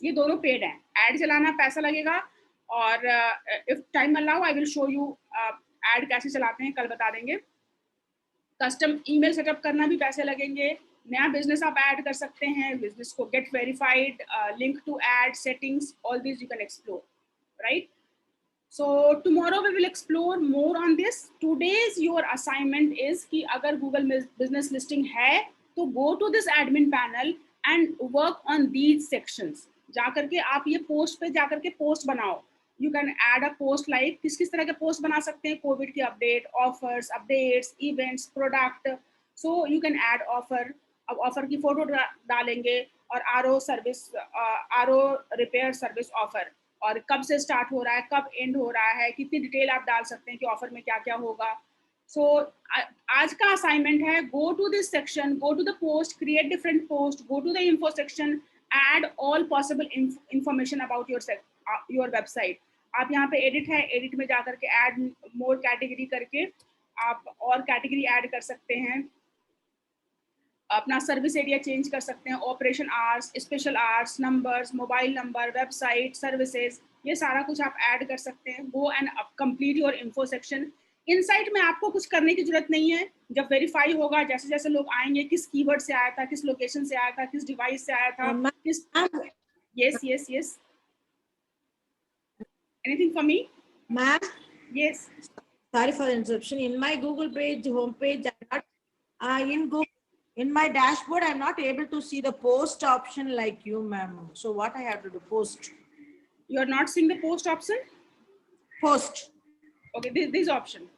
ये दोनों पेड है. ऐड चलाना पैसा लगेगा और if time allow I will show you add कैसे चलाते हैं, कल बता देंगे. कस्टम ईमेल सेटअप करना भी पैसे लगेंगे, नया बिजनेस आप ऐड कर सकते हैं, बिजनेस को get verified, link to add, settings, all this you can explore, right? So tomorrow we will explore more on this. Today's your assignment is कि अगर Google business listing है तो go to this admin panel and work on these sections. जाकर के आप ये post पे जाकर के पोस्ट बनाओ. You can add a post like किस तरह के पोस्ट बना सकते हैं, कोविड की update, offers, updates, events, product. So you can add offer. अब ऑफर की फोटो डालेंगे और RO service, RO repair service offer, और कब से स्टार्ट हो रहा है, कब एंड हो रहा है, कितनी डिटेल आप डाल सकते हैं कि ऑफर में क्या क्या होगा. सो आज का असाइनमेंट है, go to this section, go to the post, create different post, go to the info section, add all possible information about your website. आप यहाँ पे एडिट है, एडिट में जाकर के ऐड मोर कैटेगरी करके आप और कैटेगरी ऐड कर सकते हैं, अपना सर्विस एरिया चेंज कर सकते हैं, operation hours, special hours, numbers, mobile number, website, services, ये सारा कुछ आप ऐड कर सकते हैं. Go and complete your info section. Insight में आपको कुछ करने की जरूरत नहीं है. जब वेरीफाई होगा, जैसे जैसे लोग आएंगे, किस कीवर्ड से आया था, किस लोकेशन से आया था, किस डिवाइस से आया था, किस. Yes yes yes, anything for me Ma'am, yes. sorry for the interruption. In my Google page, homepage, I'm not, in my dashboard, I'm not able to see the post option like you, ma'am. So what I have to do? Post. You are not seeing the post option? Post. Okay, this option.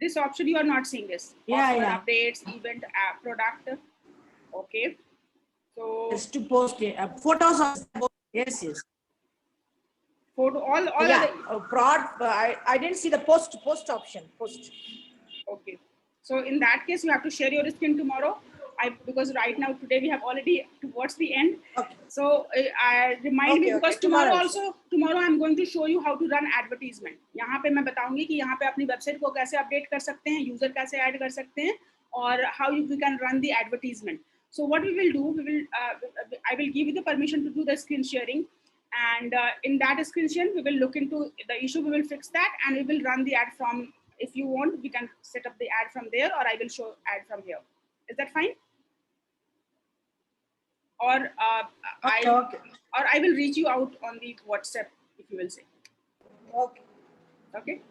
This option you are not seeing this. Yeah, Offer, yeah. updates, event, app, product. Okay. So Just to post photos of, yes, yes. photo, all Yeah, other, I didn't see the post option. Post. okay. So in that case, you have to share your screen tomorrow. Because right now, today we have already towards the end. Okay. So I remind me, Okay, because okay. tomorrow I'm going to show you how to run advertisement. यहाँ पे मैं बताऊंगी कि यहाँ पे अपनी website को कैसे अपडेट कर सकते हैं, यूजर कैसे ऐड कर सकते हैं, और how we can run the advertisement. So what we will do, I will give you the permission to do the screen sharing, and in that screen sharing we will look into the issue, we will fix that, and we will run the ad from. If you want, we can set up the ad from there, or I will show ad from here. Is that fine? Or Okay. I will reach you out on the WhatsApp, if you will say. Okay.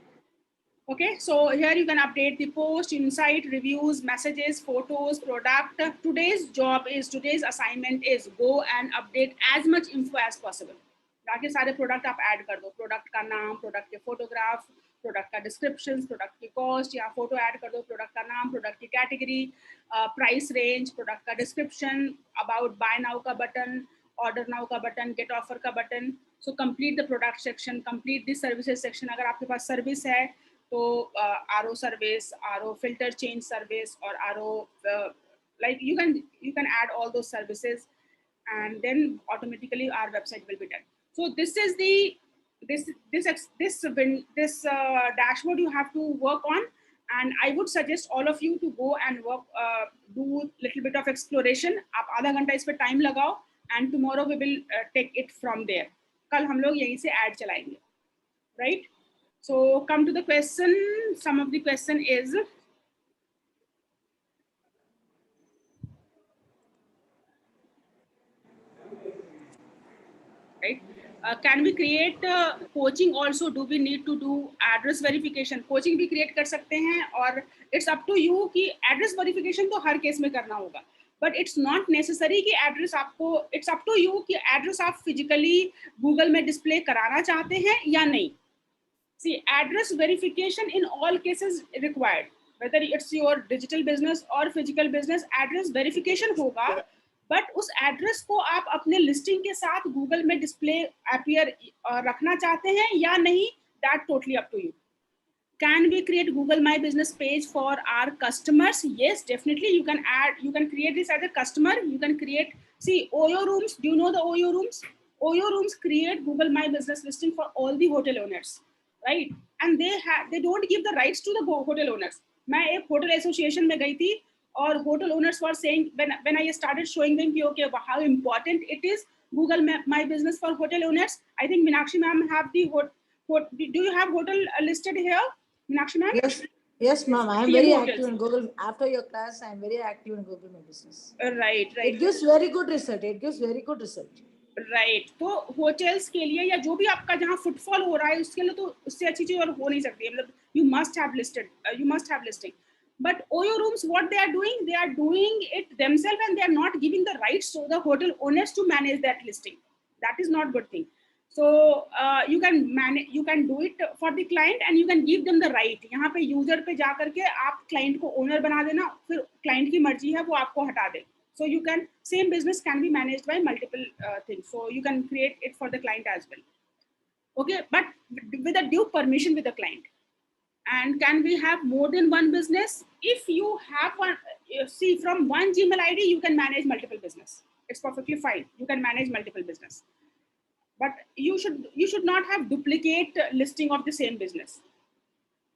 Okay, so here you can update the post, insight, reviews, messages, photos, product. Today's assignment is go and update as much info as possible. ताकि सारे product आप add कर दो, product का नाम, product के photograph, product का description, product की कॉस्ट, या फोटो ऐड कर दो, प्रोडक्ट का नाम, प्रोडक्ट की कैटेगरी, प्राइस रेंज, प्रोडक्ट का डिस्क्रिप्शन, अबाउट बाय नाउ का बटन, ऑर्डर नाउ का बटन, गेट ऑफर का button. So complete the product section, complete the services section. अगर आपके पास सर्विस है तो RO service, RO filter change service, और RO like you can add all those services, and then automatically our website will be done. So this is the this dashboard you have to work on, and I would suggest all of you to go and work, do little bit of exploration. आप आधा घंटा इस पे time लगाओ, and tomorrow we will take it from there. कल हम लोग यहीं से ऐड चलाएंगे, right? So come to the question. Some of the question is, right? Can we create coaching also? Do we need to do address verification? Coaching भी create कर सकते हैं, और it's up to you कि address verification तो हर case में करना होगा, but it's not necessary कि address आपको, it's up to you कि address आप physically Google में display कराना चाहते हैं या नहीं. See, address verification in all cases required, whether it's your digital business or physical business, address verification होगा. बट उस एड्रेस को आप अपने लिस्टिंग के साथ गूगल में डिस्प्ले अपीयर रखना चाहते हैं या नहीं, that totally up to you. Can we create Google my business page for our customers? Yes, definitely you can create this as a customer. You can create, see, Oyo Rooms. Do you know the Oyo Rooms? Oyo Rooms create Google My Business listing for all the hotel owners, right? And they don't give the rights to the hotel owners. मैं एक hotel association में गई थी, और hotel owners were saying, when I started showing them okay, how important it is Google My Business for hotel owners. I think Meenakshi ma'am have the do you have hotel listed here? Meenakshi ma'am? Yes, yes, ma'am. I am PM very hotels. active in Google. After your class, I am very active in Google My Business. Right, It right. gives very good result. It gives very good result. Right तो hotels के लिए या जो भी आपका जहाँ footfall हो रहा है उसके लिए तो उससे अच्छी चीज और हो नहीं सकती है मतलब you must have listed you must have listing but OYO rooms what they are doing it themselves and they are not giving the rights to the hotel owners to manage that listing that is not good thing so you can do it for the client and you can give them the right यहाँ पे user पे जा करके आप client को owner बना देना फिर क्लाइंट की मर्जी है वो आपको हटा दे so you can same business can be managed by multiple things so you can create it for the client as well okay but with a due permission with the client and can we have more than one business if you have one see from one Gmail ID you can manage multiple business it's perfectly fine you can manage multiple business but you should not have duplicate listing of the same business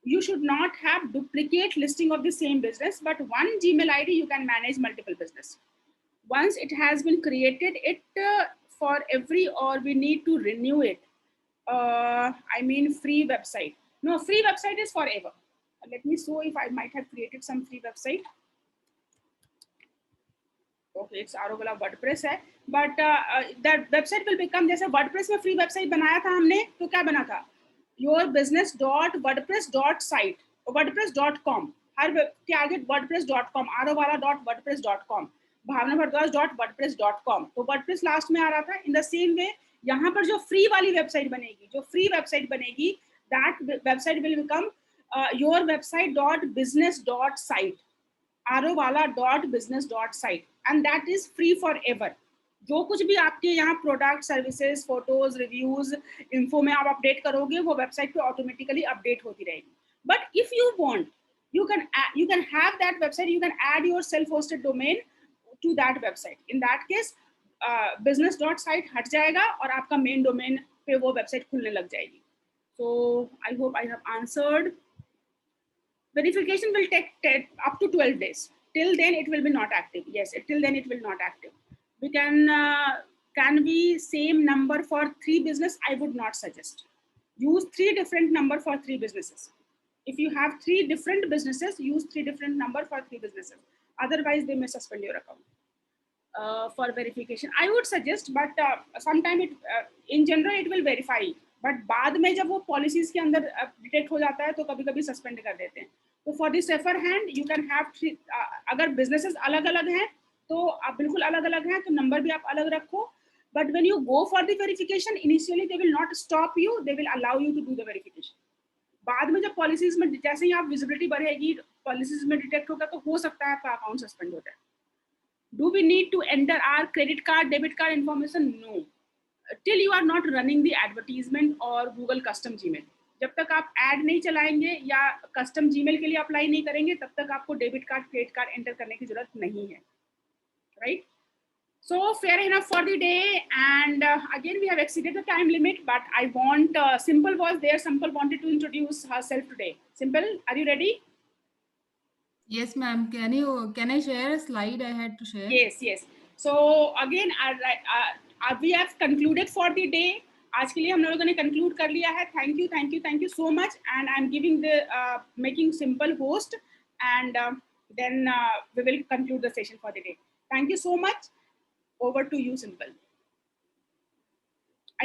you should not have duplicate listing of the same business but one Gmail ID you can manage multiple business once it has been created it for every or we need to renew it I mean free website no free website is forever let me show if I might have created some free website okay it's Arovala WordPress है but that website will become जैसे WordPress में free website बनाया था हमने तो क्या बना था yourbusiness.wordpress.site wordpress.com हर के आगे wordpress.com arovala.wordpress.com भावना भारद्वाज.wordpress.com तो WordPress लास्ट में आ रहा था इन द सेम वे यहाँ पर जो फ्री वाली वेबसाइट बनेगी जो फ्री वेबसाइट बनेगी that website will become yourwebsite.business.site arovala.business.site and that is free forever जो कुछ भी आपके यहाँ product services photos reviews info में आप अपडेट करोगे वो वेबसाइट पे ऑटोमेटिकली अपडेट होती रहेगी but if you want you can have that website you can add your self hosted domain to that website in that case business.site हट जाएगा और आपका मेन डोमेन पे वो वेबसाइट खुलने लग जाएगी so I hope I have answered verification will take up to 12 days till then it will be not active yes till then it will not active we can we same number for 3 business I would not suggest use 3 different number for 3 businesses if you have 3 different businesses use 3 different number for 3 businesses otherwise they may suspend your account for verification I would suggest but sometime it in general it will verify but बाद में जब वो policies के अंदर detect हो जाता है तो कभी कभी सस्पेंड कर देते हैं तो for the safer hand you can have अगर बिजनेसेस अलग अलग हैं तो आप बिल्कुल अलग अलग हैं तो नंबर भी आप अलग रखो but when you go for the verification initially they will not stop you they will allow you to do the verification बाद में जब पॉलिसीज में जैसे ही आप विजिबिलिटी बढ़ेगी पॉलिसीज में डिटेक्ट होगा तो हो सकता है आपका अकाउंट सस्पेंड हो जाए do we need to enter our credit card debit card information no till you are not running the advertisement or Google custom Gmail जब तक आप एड नहीं चलाएंगे या कस्टम जीमेल के लिए अप्लाई नहीं करेंगे तब तक आपको debit card credit card enter करने की जरूरत नहीं है right so fair enough for the day and again we have exceeded the time limit but I want Simple was there Simple wanted to introduce herself today Simple are you ready Yes, ma'am. Can I share a slide I had to share? yes so again we have concluded for the day आज के लिए हम लोगों ने conclude कर लिया है thank you so much and I am giving the making simple host and then we will conclude the session for the day thank you so much over to you Simple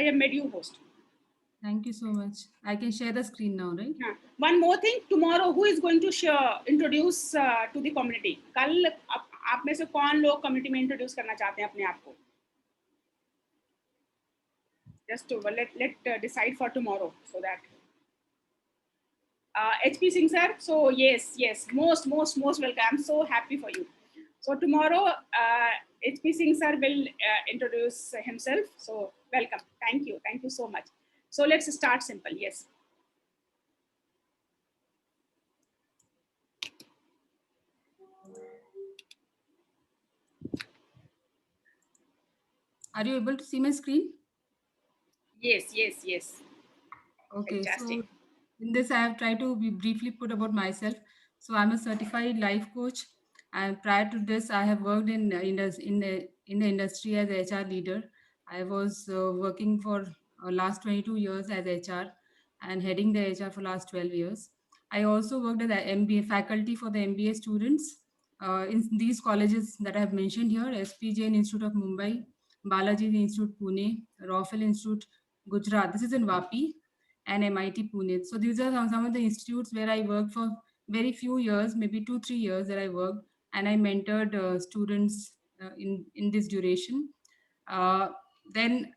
I have made you host Thank you so much. I can share the screen now, right? one more thing tomorrow who is going to introduce to the community कल आप में से कौन लोग community में introduce करना चाहते हैं अपने आप को just to let decide for tomorrow so that HP Singh sir so yes most welcome I'm so happy for you so tomorrow HP Singh sir will introduce himself so welcome thank you so much so let's start Simple yes Are you able to see my screen? yes Okay, fantastic. So in this I have tried to briefly put about myself. So I'm a certified life coach, and prior to this I have worked in the industry as a HR leader. I was working for last 22 years as HR and heading the HR for last 12 years. I also worked as an MBA faculty for the MBA students in these colleges that I have mentioned here: SP Jain Institute of Mumbai, Balaji Institute Pune, Raffle Institute Gujarat. This is in Vapi, and MIT Pune. So these are some of the institutes where I worked for very few years, maybe 2-3 years that I worked, and I mentored students in this duration. Then,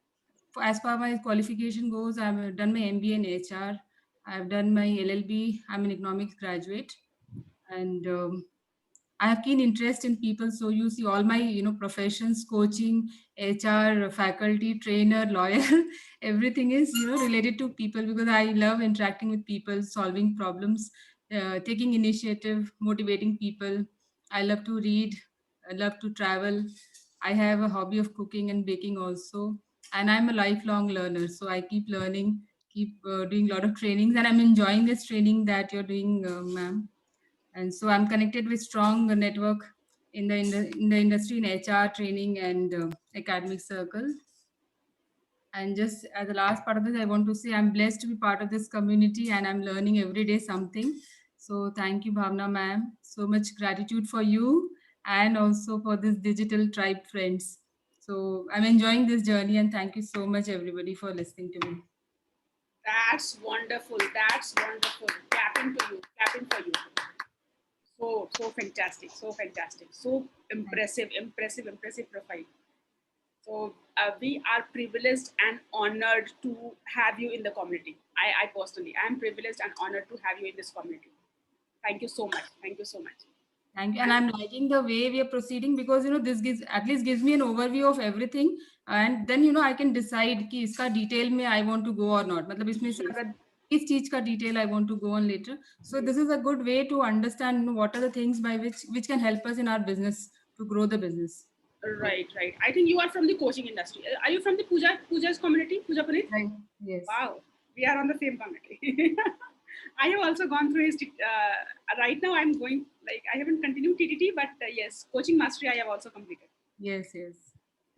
as far my qualification goes, I've done my MBA in HR. I've done my LLB. I'm an economics graduate, and I have keen interest in people. So you see all my, professions, coaching, HR, faculty, trainer, lawyer, everything is, related to people, because I love interacting with people, solving problems, taking initiative, motivating people. I love to read. I love to travel. I have a hobby of cooking and baking also. And I'm a lifelong learner. So I keep learning, keep doing a lot of trainings, and I'm enjoying this training that you're doing, ma'am. And so I'm connected with strong network in the industry, in HR training and academic circle. And just as the last part of this, I want to say I'm blessed to be part of this community, and I'm learning every day something. So thank you, Bhavna ma'am. So much gratitude for you, and also for this digital tribe friends. So I'm enjoying this journey, and thank you so much everybody for listening to me. That's wonderful. That's wonderful. Clapping to you. Clapping for you. So fantastic. So fantastic. So impressive profile. So we are privileged and honored to have you in the community. I personally, I'm privileged and honored to have you in this community. Thank you so much. Thank you so much. Thank you. And I'm liking the way we are proceeding, because this gives me an overview of everything, and then I can decide कि इसका detail में I want to go or not. मतलब इसमें से अगर इस चीज का detail I want to go on later. So this is a good way to understand what are the things by which can help us in our business to grow the business. Right. I think you are from the coaching industry. Are you from the Pooja's community, Pooja Puneet? Right. Yes. Wow, we are on the same community. I have also gone through his. Right now, I'm going I haven't continued TTT, but yes, coaching mastery I have also completed. Yes.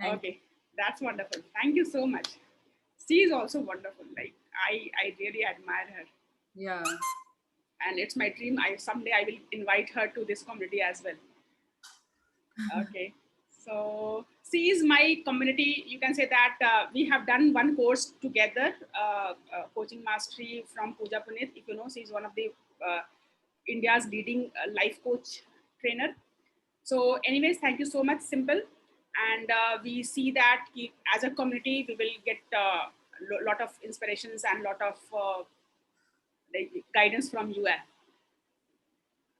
Okay, that's wonderful. Thank you so much. She is also wonderful. I really admire her. Yeah. And it's my dream. Someday I will invite her to this community as well. Okay. So she is my community. You can say that we have done one course together, coaching mastery from Pooja Puneet. If you know, she is one of the India's leading life coach trainer. So anyways, thank you so much, Simple. And we see that as a community, we will get a lot of inspirations and lot of guidance from you.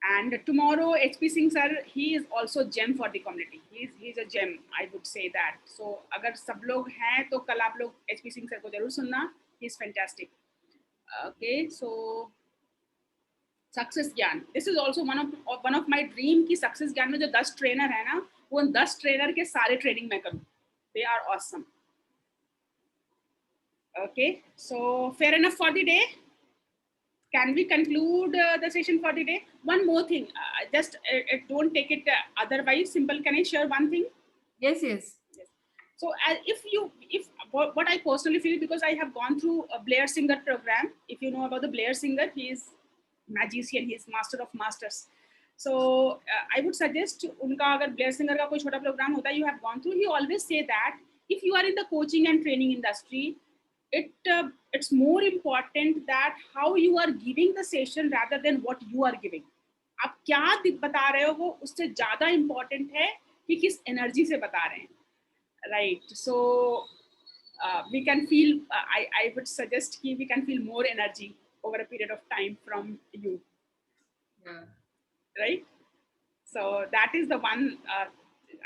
And tomorrow, HP Singh sir, he is also gem for the community. He's a gem, I would say that. So, अगर सब लोग हैं तो कल आप लोग HP Singh sir को जरूर सुनना. He's fantastic. Okay, so success ज्ञान. This is also one of my dream कि success ज्ञान में जो 10 trainer है ना, वो 10 trainer के सारे training मैं करूँ. They are awesome. Okay, so fair enough for the day. Can we conclude the session for the day? One more thing, just don't take it otherwise. Simple, can I share one thing? Yes. So if what I personally feel, because I have gone through a Blair Singer program. If you know about the Blair Singer, he is magician, he is master of masters. So I would suggest unka agar Blair Singer ka koi chota program hota, you have gone through, he always say that if you are in the coaching and training industry, it's more important that how you are giving the session rather than what you are giving. आप क्या बता रहे हो वो उससे ज़्यादा important है कि किस energy से बता रहे हैं, right? So we can feel. I would suggest कि we can feel more energy over a period of time from you. Yeah. Right. So that is the one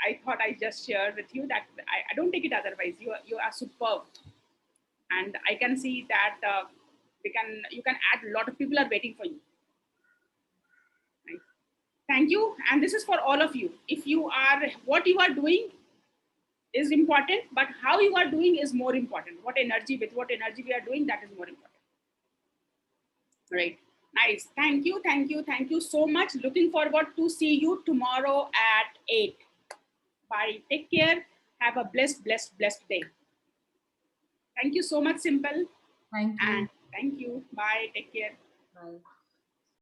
I thought I just shared with you, that I don't take it otherwise. You are superb. And I can see that you can add a lot of people are waiting for you. Right. Thank you. And this is for all of you. If you are, what you are doing is important, but how you are doing is more important. With what energy we are doing, that is more important. Right. Nice. Thank you so much. Looking forward to see you tomorrow at 8. Bye. Take care. Have a blessed day. Thank you so much, Simple. Thank you. And thank you. Bye. Take care. Bye.